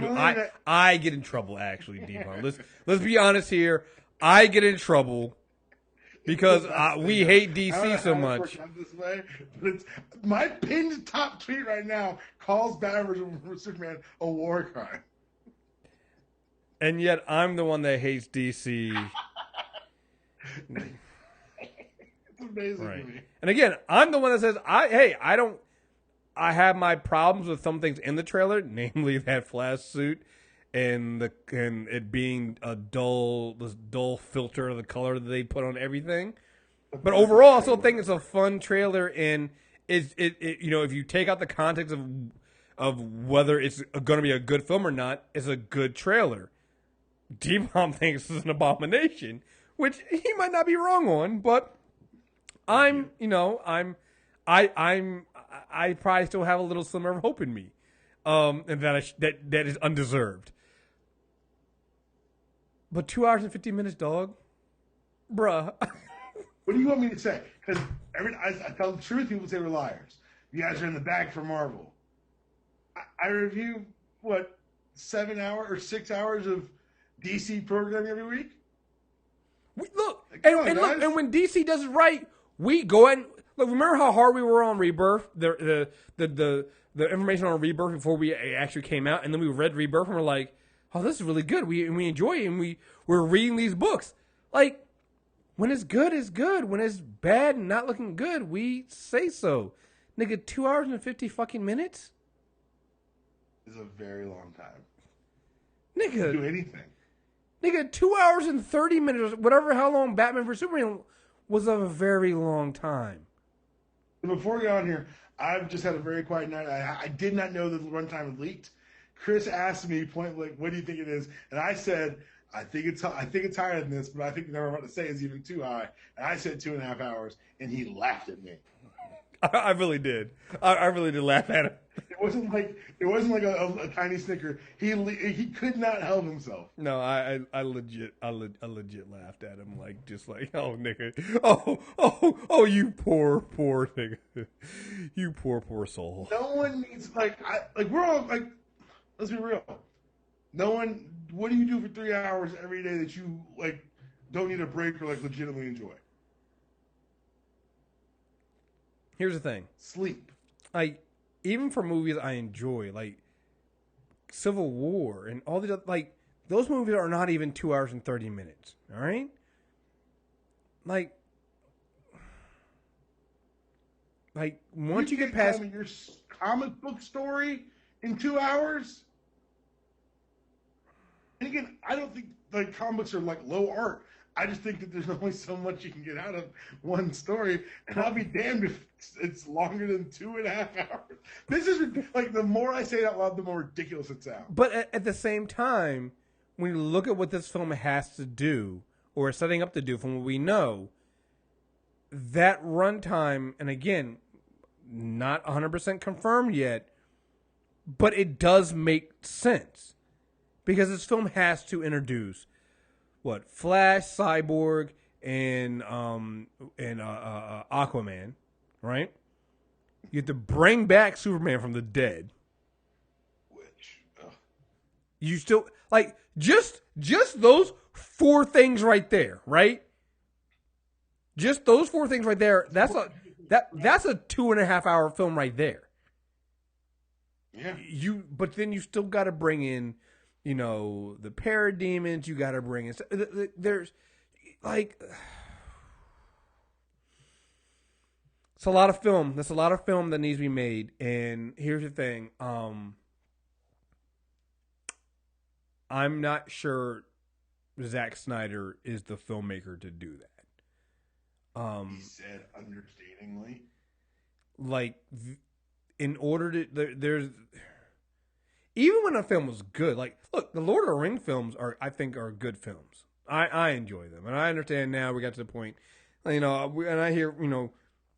I get in trouble, actually, Devon. Let's be honest here. I get in trouble because we hate DC so much. This way, but it's, my pinned top tweet right now calls Batman vs. Superman a war crime. And yet I'm the one that hates DC. It's amazing right. to me. And again, I'm the one that says, I have my problems with some things in the trailer, namely that Flash suit and it being this dull filter of the color that they put on everything. But overall, I still think it's a fun trailer, and it if you take out the context of whether it's going to be a good film or not, it's a good trailer. D-Bomb thinks it's an abomination, which he might not be wrong on, but I probably still have a little slimmer of hope in me, and that is undeserved. But 2 hours and 50 minutes, dog, bruh. What do you want me to say? Because I tell the truth, people say we're liars. You guys are in the bag for Marvel. I review 6 hours of DC programming every week. Look, and when DC does it right, we go and look. Remember how hard we were on Rebirth, the information on Rebirth before we actually came out, and then we read Rebirth and we're like, oh, this is really good. We enjoy it, and we're reading these books. Like, when it's good, it's good. When it's bad and not looking good, we say so. Nigga, 2 hours and 50 fucking minutes is a very long time. Nigga, do anything. Nigga, 2 hours and 30 minutes, whatever how long Batman vs Superman was, a very long time. Before we get on here, I've just had a very quiet night. I did not know that the runtime had leaked. Chris asked me point blank, "What do you think it is?" And I said, "I think it's higher than this, but I think the number I'm about to say is even too high." And I said 2.5 hours, and he laughed at me. I really did. I really did laugh at him. It wasn't like a tiny snicker. He could not help himself. No, I legit laughed at him, oh nigga, oh you poor nigga, you poor soul. No one needs we're all like, let's be real. No one. What do you do for 3 hours every day that you don't need a break or legitimately enjoy? Here's the thing. Sleep. Even for movies I enjoy, like Civil War and all the those movies are not even 2 hours and 30 minutes. All right? Once you get past your comic book story in 2 hours. And again, I don't think like comic books are like low art. I just think that there's only so much you can get out of one story, and I'll be damned if it's longer than 2.5 hours. This is like, the more I say it out loud, the more ridiculous it sounds. But at the same time, when you look at what this film has to do, or is setting up to do, from what we know, that runtime, and again, not 100% confirmed yet, but it does make sense. Because this film has to introduce Flash, Cyborg, and Aquaman, right? You have to bring back Superman from the dead. Which, you still like just those 4 things right there, right? Just those 4 things right there. That's a 2.5 hour film right there. Yeah. But then you still got to bring in, the parademons. You got to bring in. There's like, it's a lot of film. That's a lot of film that needs to be made. And here's the thing. I'm not sure Zack Snyder is the filmmaker to do that. He said understandingly. Like, in order to, there's, even when a film was good, like, look, the Lord of the Rings films I think are good films. I enjoy them, and I understand now we got to the point, and I hear,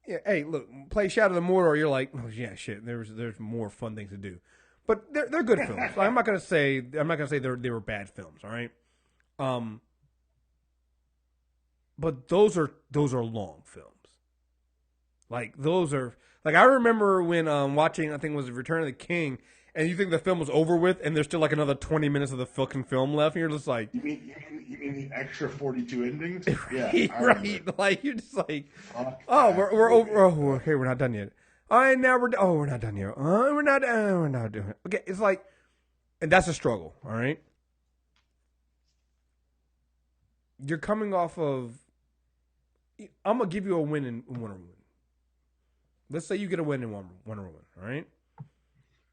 yeah, hey, look, play Shadow of the Mordor, you're like, oh yeah, shit, there's more fun things to do, but they're good films. I'm not gonna say they were bad films, all right. But those are long films. Like, those are, like, I remember when watching, I think it was Return of the King, and you think the film was over with, and there's still like another 20 minutes of the fucking film left, and you're just like, you mean the extra 42 endings? Yeah, right. Like, you're just like, we're over. Oh, okay, we're not done yet. All right, now we're not done yet. We're not doing it. Okay, it's like, and that's a struggle. All right, you're coming off of. I'm gonna give you a win in Wonder Woman. Let's say you get a win in Wonder Woman. All right.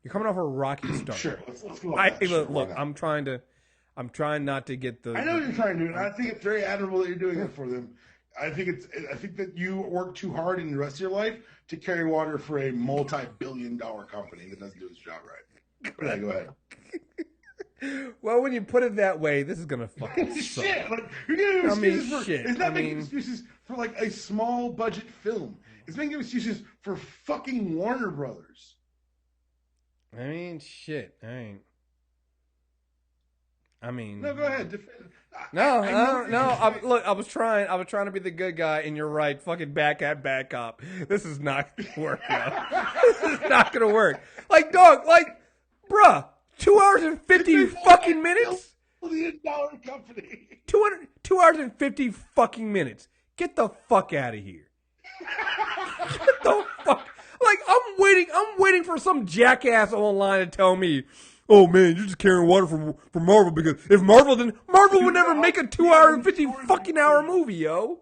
You're coming off a rocky start. Sure, let's go. Look, I'm trying not to get the. I know what you're trying to do, and I think it's very admirable that you're doing it for them. I think that you work too hard in the rest of your life to carry water for a multi-billion-dollar company that doesn't do its job right. But yeah, go ahead. Well, when you put it that way, this is gonna fucking suck. Shit, like, you're giving excuses shit. It's not making excuses for like a small budget film. It's making excuses for fucking Warner Brothers. I mean, shit. No, go ahead. No. I was trying to be the good guy, and you're right. Fucking back up. This is not gonna work. This is not gonna work. Like, dog. Like, bruh. 2 hours and 50 fucking minutes. $1 billion company. 2 hours and 50 fucking minutes. Get the fuck out of here. Get the fuck. Like, I'm waiting for some jackass online to tell me, oh man, you're just carrying water for Marvel, because if Marvel would never make a 2 hour and 50 fucking hour movie, yo.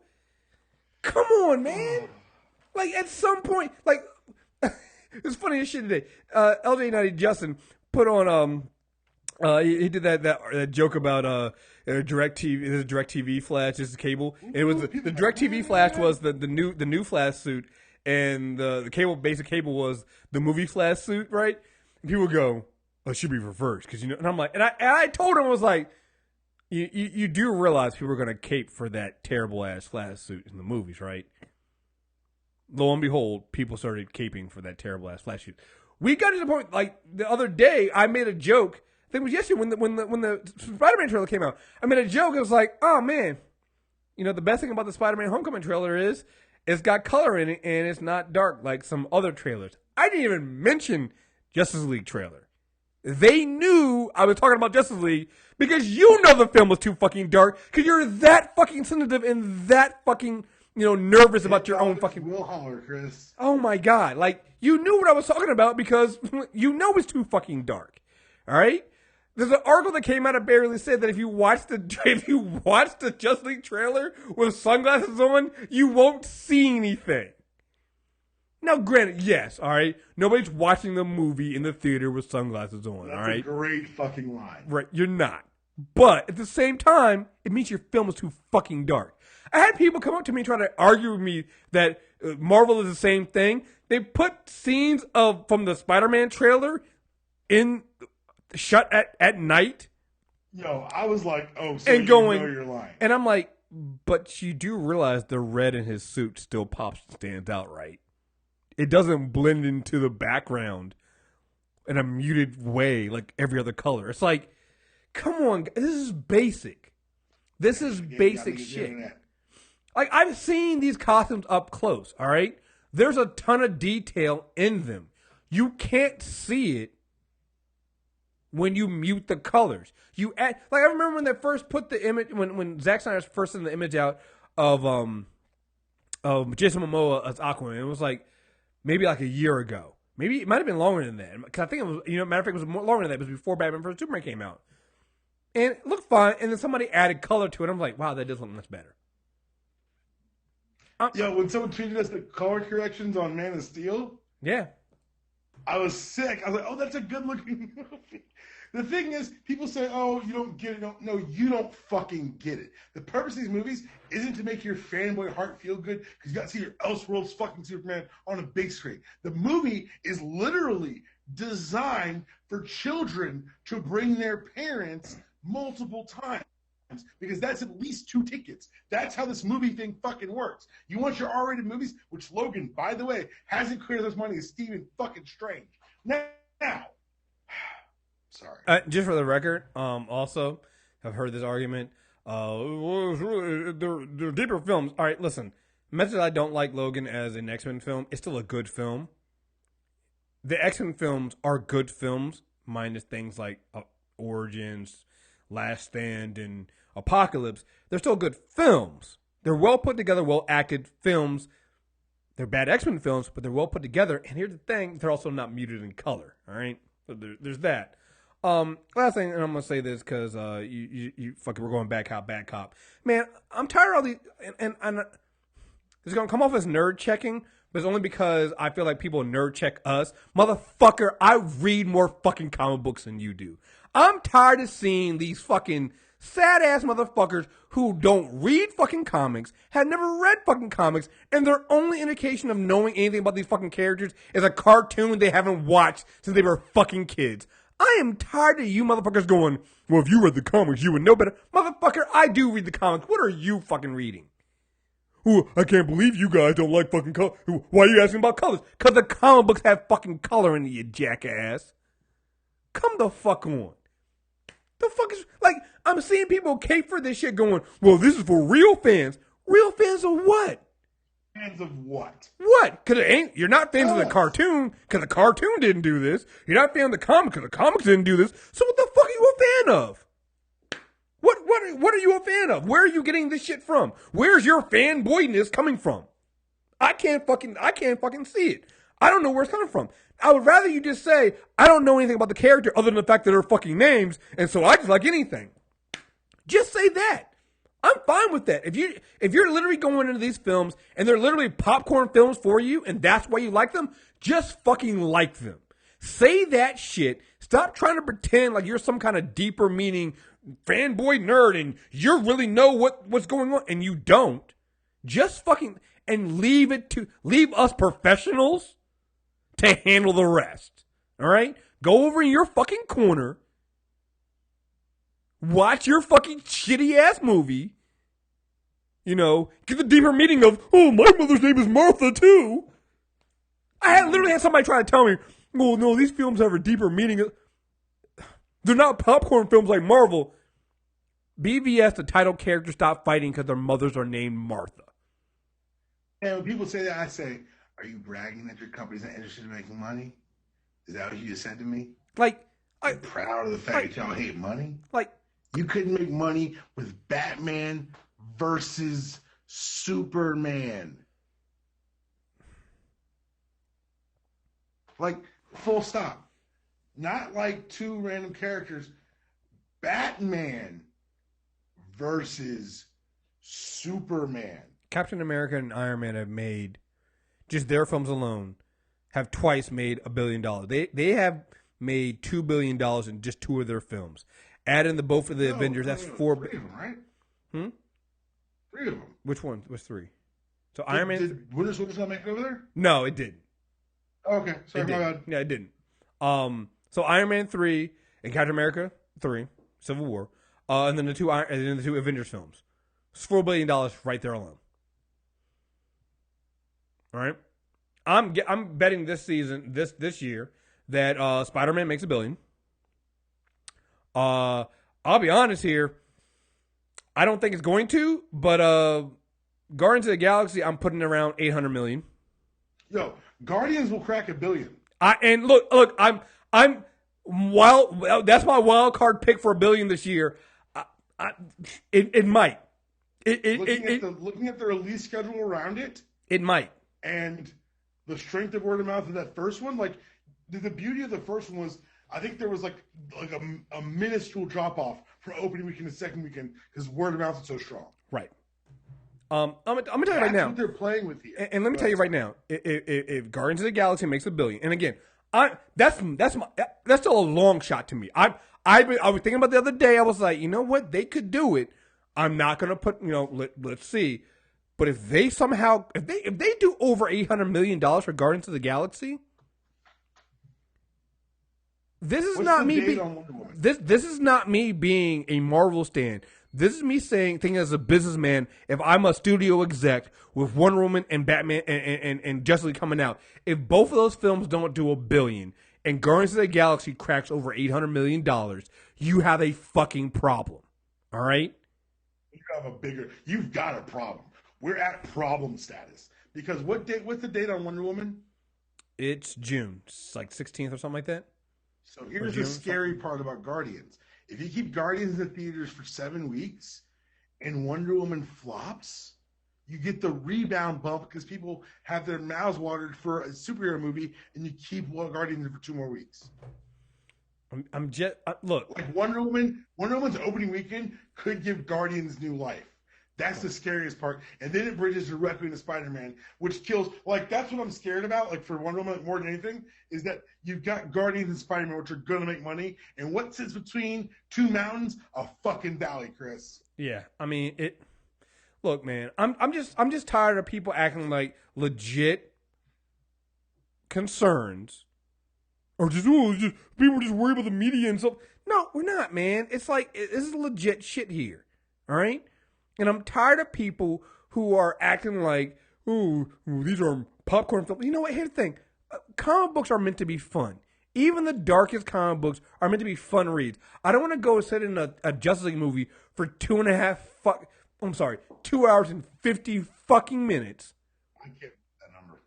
Come on, man. Like, at some point, like, it's funny as shit today. LJ90 Justin put on, he did that joke about DirecTV Flash, just cable. And it was the DirecTV Flash was the new Flash suit, and the basic cable was the movie Flash suit, right? And people go, oh, it should be reversed, because and I'm like, and I told him, I was like, you do realize people are gonna cape for that terrible ass Flash suit in the movies, right? Lo and behold, people started caping for that terrible ass Flash suit. We got to the point, like, the other day, I made a joke. I think it was yesterday when the Spider-Man trailer came out. I made a joke. It was like, oh man, the best thing about the Spider-Man Homecoming trailer is it's got color in it and it's not dark like some other trailers. I didn't even mention Justice League trailer. They knew I was talking about Justice League because the film was too fucking dark, because you're that fucking sensitive and that fucking, nervous about your own fucking. Will holler, Chris. Oh my God. Like, you knew what I was talking about because it's too fucking dark. All right? There's an article that came out of Barely said that if you watch the Justice League trailer with sunglasses on, you won't see anything. Now, granted, yes, all right? Nobody's watching the movie in the theater with sunglasses on, all right? That's a great fucking line. Right, you're not. But at the same time, it means your film is too fucking dark. I had people come up to me trying to argue with me that Marvel is the same thing. They put scenes from the Spider-Man trailer in shut at night. Yo, I was like, oh, so and going, you know you're lying. And I'm like, but you do realize the red in his suit still pops and stands out, right? It doesn't blend into the background in a muted way like every other color. It's like, come on, this is basic. This is basic shit. Like, I've seen these costumes up close, all right? There's a ton of detail in them. You can't see it when you mute the colors. You add, like, I remember when they first put the image, when Zack Snyder first sent the image out of Jason Momoa as Aquaman. It was like maybe like a year ago. Maybe it might have been longer than that. Because I think it was, matter of fact, it was more longer than that. It was before Batman vs Superman came out. And it looked fine, and then somebody added color to it. I'm like, wow, that does look much better. When someone tweeted us the color corrections on Man of Steel, yeah, I was sick. I was like, oh, that's a good looking movie. The thing is, people say, oh, you don't get it. No, you don't fucking get it. The purpose of these movies isn't to make your fanboy heart feel good because you got to see your Elseworlds fucking Superman on a big screen. The movie is literally designed for children to bring their parents multiple times. Because that's at least 2 tickets. That's how this movie thing fucking works. You want your R-rated movies, which Logan, by the way, hasn't cleared as much money as Stephen fucking Strange. Now, sorry. Just for the record, also, I've heard this argument. They're deeper films. All right, listen. Much as I don't like Logan as an X-Men film, it's still a good film. The X-Men films are good films, minus things like Origins, Last Stand, and Apocalypse. They're still good films. They're well put together, well acted films. They're bad X-Men films, but they're well put together. And here's the thing, they're also not muted in color. All right? So there's that. Last thing, and I'm going to say this because you fucking, we're going bad cop. Man, I'm tired of all these, and it's going to come off as nerd checking, but it's only because I feel like people nerd check us. Motherfucker, I read more fucking comic books than you do. I'm tired of seeing these fucking sad-ass motherfuckers who don't read fucking comics, have never read fucking comics, and their only indication of knowing anything about these fucking characters is a cartoon they haven't watched since they were fucking kids. I am tired of you motherfuckers going, well, if you read the comics, you would know better. Motherfucker, I do read the comics. What are you fucking reading? Ooh, I can't believe you guys don't like fucking color. Why are you asking about colors? Because the comic books have fucking color in it, you jackass. Come the fuck on. The fuck is, like, I'm seeing people cape for this shit going, well, this is for real fans. Real fans of what? Fans of what? What? Because you're not fans of the cartoon, because the cartoon didn't do this. You're not fan of the comic, because the comics didn't do this. So what the fuck are you a fan of? What are you a fan of? Where are you getting this shit from? Where's your fanboyness coming from? I can't fucking see it. I don't know where it's coming from. I would rather you just say, I don't know anything about the character other than the fact that they're fucking names, and so I just like anything. Just say that. I'm fine with that. If you're literally going into these films and they're literally popcorn films for you and that's why you like them, just fucking like them. Say that shit. Stop trying to pretend like you're some kind of deeper meaning fanboy nerd and you really know what's going on and you don't. Just fucking, and leave us professionals to handle the rest. All right? Go over in your fucking corner. Watch your fucking shitty ass movie. Get the deeper meaning of, oh, my mother's name is Martha too. I literally had somebody try to tell me, oh no, these films have a deeper meaning. They're not popcorn films like Marvel. BVS, the title characters stop fighting because their mothers are named Martha. And when people say that, I say, are you bragging that your company's not interested in making money? Is that what you just said to me? I'm proud of the fact that y'all hate money? You couldn't make money with Batman versus Superman. Full stop. Not like 2 random characters. Batman versus Superman. Captain America and Iron Man have made, just their films alone, have twice made $1 billion. They have made $2 billion in just 2 of their films. Add in both of the Avengers. That's 4. 3 of them, right? 3 of them. Which one was 3? So Iron Man. Did Winter Soldier not make it over there? No, it didn't. Oh, okay, sorry, my bad. Yeah, it didn't. So Iron Man 3 and Captain America 3, Civil War, and then the two Avengers films. It's $4 billion right there alone. All right, I'm betting this season, this year, that Spider-Man makes $1 billion. I'll be honest here. I don't think it's going to, but Guardians of the Galaxy, I'm putting around $800 million. Yo, Guardians will crack $1 billion. And look, I'm wild. That's my wild card pick for $1 billion this year. It might. Looking at the release schedule around it, it might. And the strength of word of mouth of that first one, like the beauty of the first one was, I think there was like a minuscule drop off from opening weekend to second weekend because word of mouth is so strong. Right. I'm gonna tell you right now. What they're playing with here. And let me tell you right now, if Guardians of the Galaxy makes $1 billion, and again, that's still a long shot to me. I was thinking about the other day. I was like, you know what, they could do it. I'm not gonna put, let's see. But if they do over $800 million for Guardians of the Galaxy, this is not me. This is not me being a Marvel stan. This is me thinking as a businessman. If I'm a studio exec with Wonder Woman and Batman and Justice League coming out, if both of those films don't do $1 billion and Guardians of the Galaxy cracks over $800 million, you have a fucking problem. All right. You've got a problem. We're at problem status because what's the date on Wonder Woman? It's June. It's like 16th or something like that. So here's the scary part about Guardians. If you keep Guardians in the theaters for 7 weeks and Wonder Woman flops, you get the rebound bump because people have their mouths watered for a superhero movie and you keep Guardians for 2 more weeks. I'm just look. Like Wonder Woman's opening weekend could give Guardians new life. That's the scariest part. And then it bridges directly to Spider-Man, which kills. Like, that's what I'm scared about, like, for Wonder Woman more than anything, is that you've got Guardians and Spider-Man, which are going to make money. And what sits between two mountains? A fucking valley, Chris. Yeah. I mean, look, man, I'm just tired of people acting like legit concerns. Or just people just worry about the media and stuff. No, we're not, man. It's like, this is legit shit here. All right? And I'm tired of people who are acting like, ooh, these are popcorn films. You know what? Here's the thing. Comic books are meant to be fun. Even the darkest comic books are meant to be fun reads. I don't want to go sit in a Justice League movie for 2 hours and 50 fucking minutes. I get that number.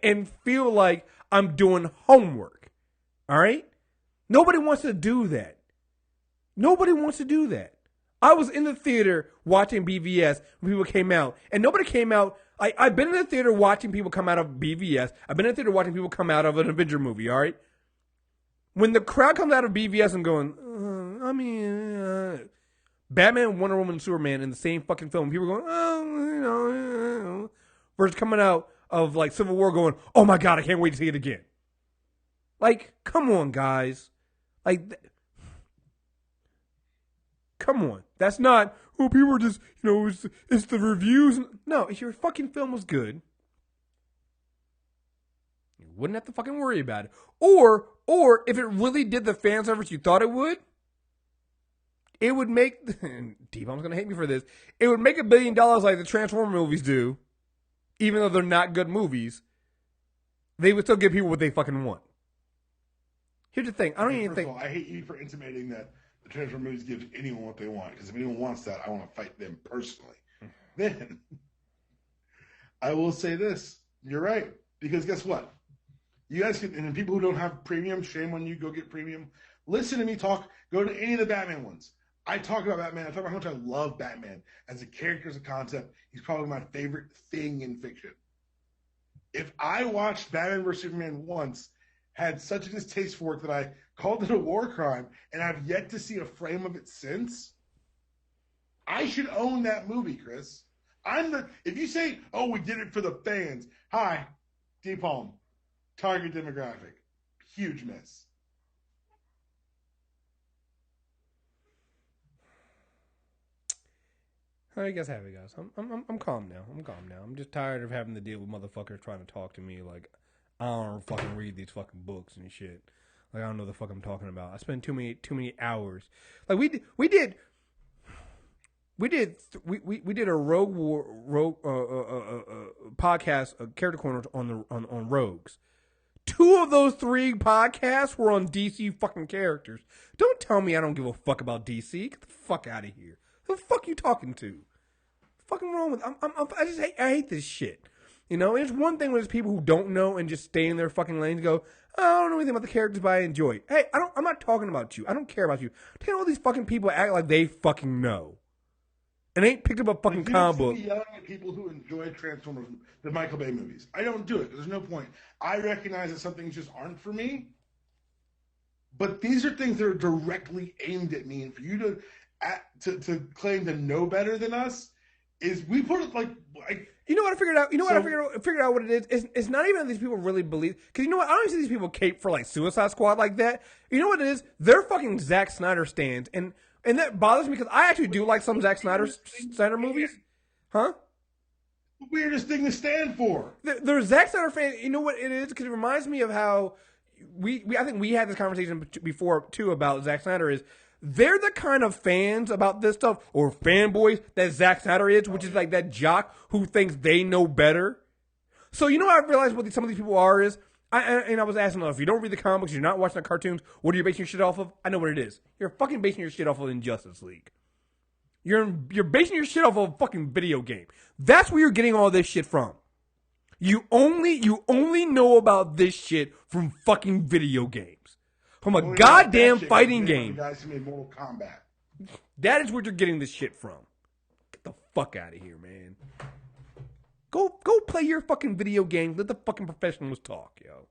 And feel like I'm doing homework. All right? Nobody wants to do that. Nobody wants to do that. I was in the theater watching BVS when people came out, and nobody came out. I've been in the theater watching people come out of BVS. I've been in the theater watching people come out of an Avenger movie, all right? When the crowd comes out of BVS and going, Batman, Wonder Woman, and Superman in the same fucking film, people going, versus coming out of, like, Civil War going, oh, my God, I can't wait to see it again. Like, come on, guys. Like, come on. That's not, people are just, it's the reviews. No, if your fucking film was good, you wouldn't have to fucking worry about it. Or if it really did the fan service you thought it would make, T-Bomb's going to hate me for this, it would make $1 billion like the Transformer movies do, even though they're not good movies. They would still give people what they fucking want. Here's the thing. I don't even think. First of all, I hate you for intimating that the Transformer movies give anyone what they want. Because if anyone wants that, I want to fight them personally. Then, I will say this. You're right. Because guess what? You guys can, and people who don't have premium, shame on you, go get premium. Listen to me talk. Go to any of the Batman ones. I talk about Batman. I talk about how much I love Batman. As a character, as a concept, he's probably my favorite thing in fiction. If I watched Batman vs. Superman once, had such a distaste for it that I called it a war crime, and I've yet to see a frame of it since, I should own that movie, Chris. If you say, oh, we did it for the fans, hi, D-Palm, target demographic, huge miss. I guess happy guys. I'm calm now. I'm just tired of having to deal with motherfuckers trying to talk to me like I don't fucking read these fucking books and shit. Like I don't know the fuck I'm talking about. I spend too many hours. Like we did a Rogue podcast, character corners on Rogues. 2 of those 3 podcasts were on DC fucking characters. Don't tell me I don't give a fuck about DC. Get the fuck out of here. Who the fuck you talking to? Fucking wrong with? I hate this shit. You know, it's one thing when there's people who don't know and just stay in their fucking lanes and go, oh, I don't know anything about the characters, but I enjoy it. Hey, I'm not talking about you. I don't care about you. Take all these fucking people act like they fucking know. And ain't picked up a fucking comic book. You yelling at people who enjoy Transformers, the Michael Bay movies. I don't do it. There's no point. I recognize that some things just aren't for me. But these are things that are directly aimed at me. And for you to claim to know better than us is we put it like you know what I figured out? You know what I figured out what it is? It's not even that these people really believe. Because you know what? I don't see these people cape for like Suicide Squad like that. You know what it is? They're fucking Zack Snyder stands. And that bothers me because I actually do like some Zack Snyder movies. Huh? The weirdest thing to stand for. They're Zack Snyder fans. You know what it is? Because it reminds me of how I think we had this conversation before too about Zack Snyder is they're the kind of fans about this stuff or fanboys that Zack Snyder is, which is like that jock who thinks they know better. So you know what I realized what some of these people are is I was asking them, if you don't read the comics, you're not watching the cartoons, what are you basing your shit off of? I know what it is. You're fucking basing your shit off of Injustice League. You're basing your shit off of a fucking video game. That's where you're getting all this shit from. You only know about this shit from fucking video games. From a goddamn fighting game. Guys who made Mortal Kombat. That is where you're getting this shit from. Get the fuck out of here, man. Go play your fucking video game. Let the fucking professionals talk, yo.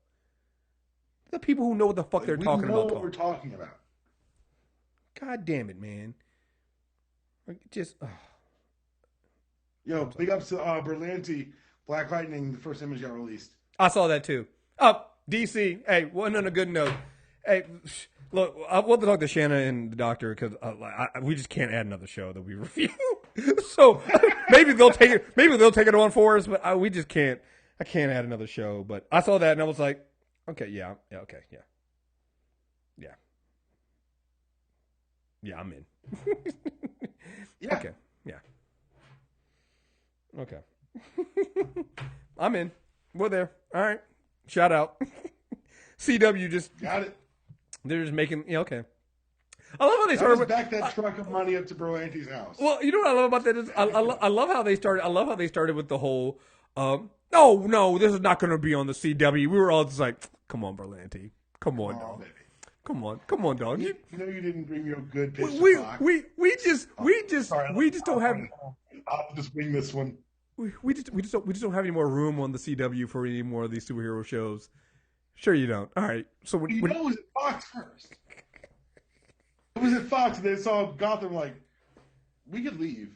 The people who know what the fuck they're talking about. We know what we're talking about. God damn it, man. Just. Yo, big ups to Berlanti. Black Lightning, the first image got released. I saw that too. DC. Hey, wasn't on a good note. Hey, look, we'll have to talk to Shanna and the doctor because we just can't add another show that we review. So maybe they'll take it. Maybe they'll take it on for us, but we just can't. I can't add another show. But I saw that and I was like, okay, yeah, okay, yeah, I'm in. Yeah. Okay, yeah, okay. I'm in. We're there. All right. Shout out. CW just got it. They're just making. Yeah, okay. I love how they started. Back that truck of money up to Berlanti's house. Well, you know what I love about that is I love how they started. I love how they started with the whole. No, this is not going to be on the CW. We were all just like, come on, Berlanti, come on, dog. Baby. Come on, dog. You know you didn't bring me a good pitch. We just don't have. I'll just wing this one. We just don't have any more room on the CW for any more of these superhero shows. Sure you don't. All right. So know it was at Fox first. It was at Fox and they saw Gotham like, we could leave.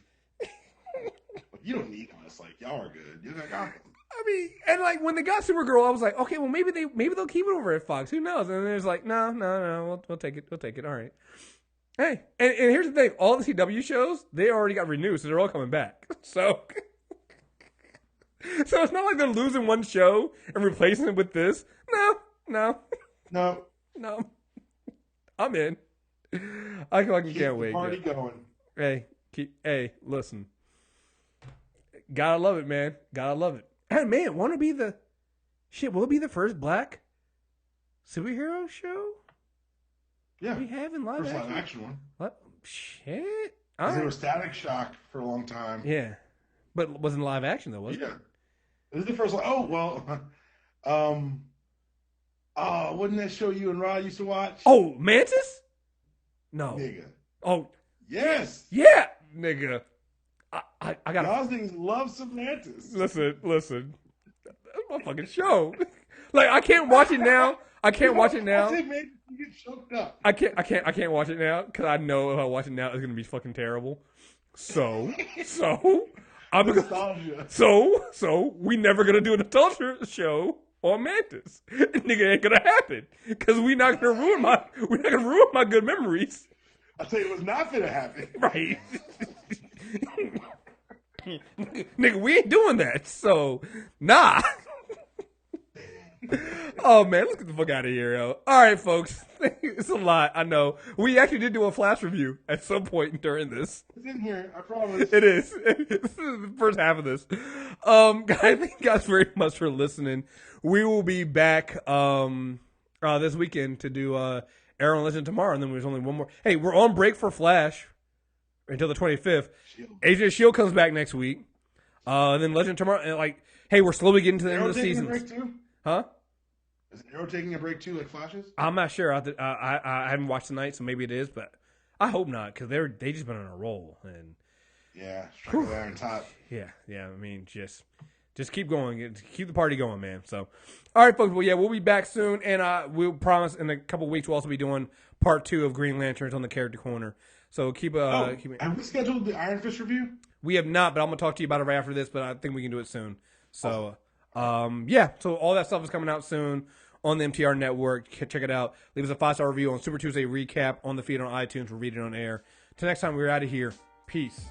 You don't need us. Like, y'all are good. You got Gotham. I mean, and like when they got Supergirl, I was like, okay, well maybe they'll keep it over at Fox. Who knows? And then it's like, no, we'll take it. We'll take it. All right. Hey, and here's the thing: all the CW shows they already got renewed, so they're all coming back. So it's not like they're losing one show and replacing it with this. No. I'm in. I fucking can't wait. Party going. Hey, listen. Gotta love it, man. Gotta love it. Hey, man, will it be the first black superhero show? Yeah. We have in live first action. Live action one. What? Shit. They were Static Shock for a long time. Yeah. But it wasn't live action, though, was it? Yeah. This is the first one. Oh, well. Wasn't that show you and Rod used to watch? Oh, Mantis? No. Nigga. Oh. Yes. Yeah, nigga. I got Goslings love some Mantis. Listen. That's my fucking show. Like, I can't watch it now. I can't watch it now. I think maybe you get choked up. I can't watch it now because I know if I watch it now, it's gonna be fucking terrible. So I'm nostalgia. So we never gonna do a nostalgia show on Mantis. Nigga, ain't gonna happen because we're not gonna ruin my good memories. I'll tell you what's not gonna happen. Right. Nigga, we ain't doing that. So, nah. Oh, man, let's get the fuck out of here, yo. All right, folks. It's a lot, I know. We actually did do a Flash review at some point during this. It's in here, I promise. It is. This is the first half of this. Guys, thank you guys very much for listening. We will be back this weekend to do Arrow and Legend tomorrow, and then there's only one more. Hey, we're on break for Flash until the 25th. Agent of Shield comes back next week. And then Legend tomorrow. And hey, we're slowly getting to the end of the season. Break too? Huh? Is Arrow taking a break too, like Flashes? I'm not sure. I haven't watched tonight, so maybe it is, but I hope not, because they just been on a roll. And yeah, strike there on top. Yeah. I mean, just keep going, keep the party going, man. So, all right, folks. Well, yeah, we'll be back soon, and we'll promise in a couple weeks we'll also be doing part 2 of Green Lanterns on the Character Corner. So keep. Have we scheduled the Iron Fist review? We have not, but I'm gonna talk to you about it right after this. But I think we can do it soon. So, yeah. So all that stuff is coming out soon on the MTR network. Check it out. Leave us a 5-star review on Super Tuesday Recap on the feed on iTunes. We'll read it on air. Till next time, we're out of here. Peace.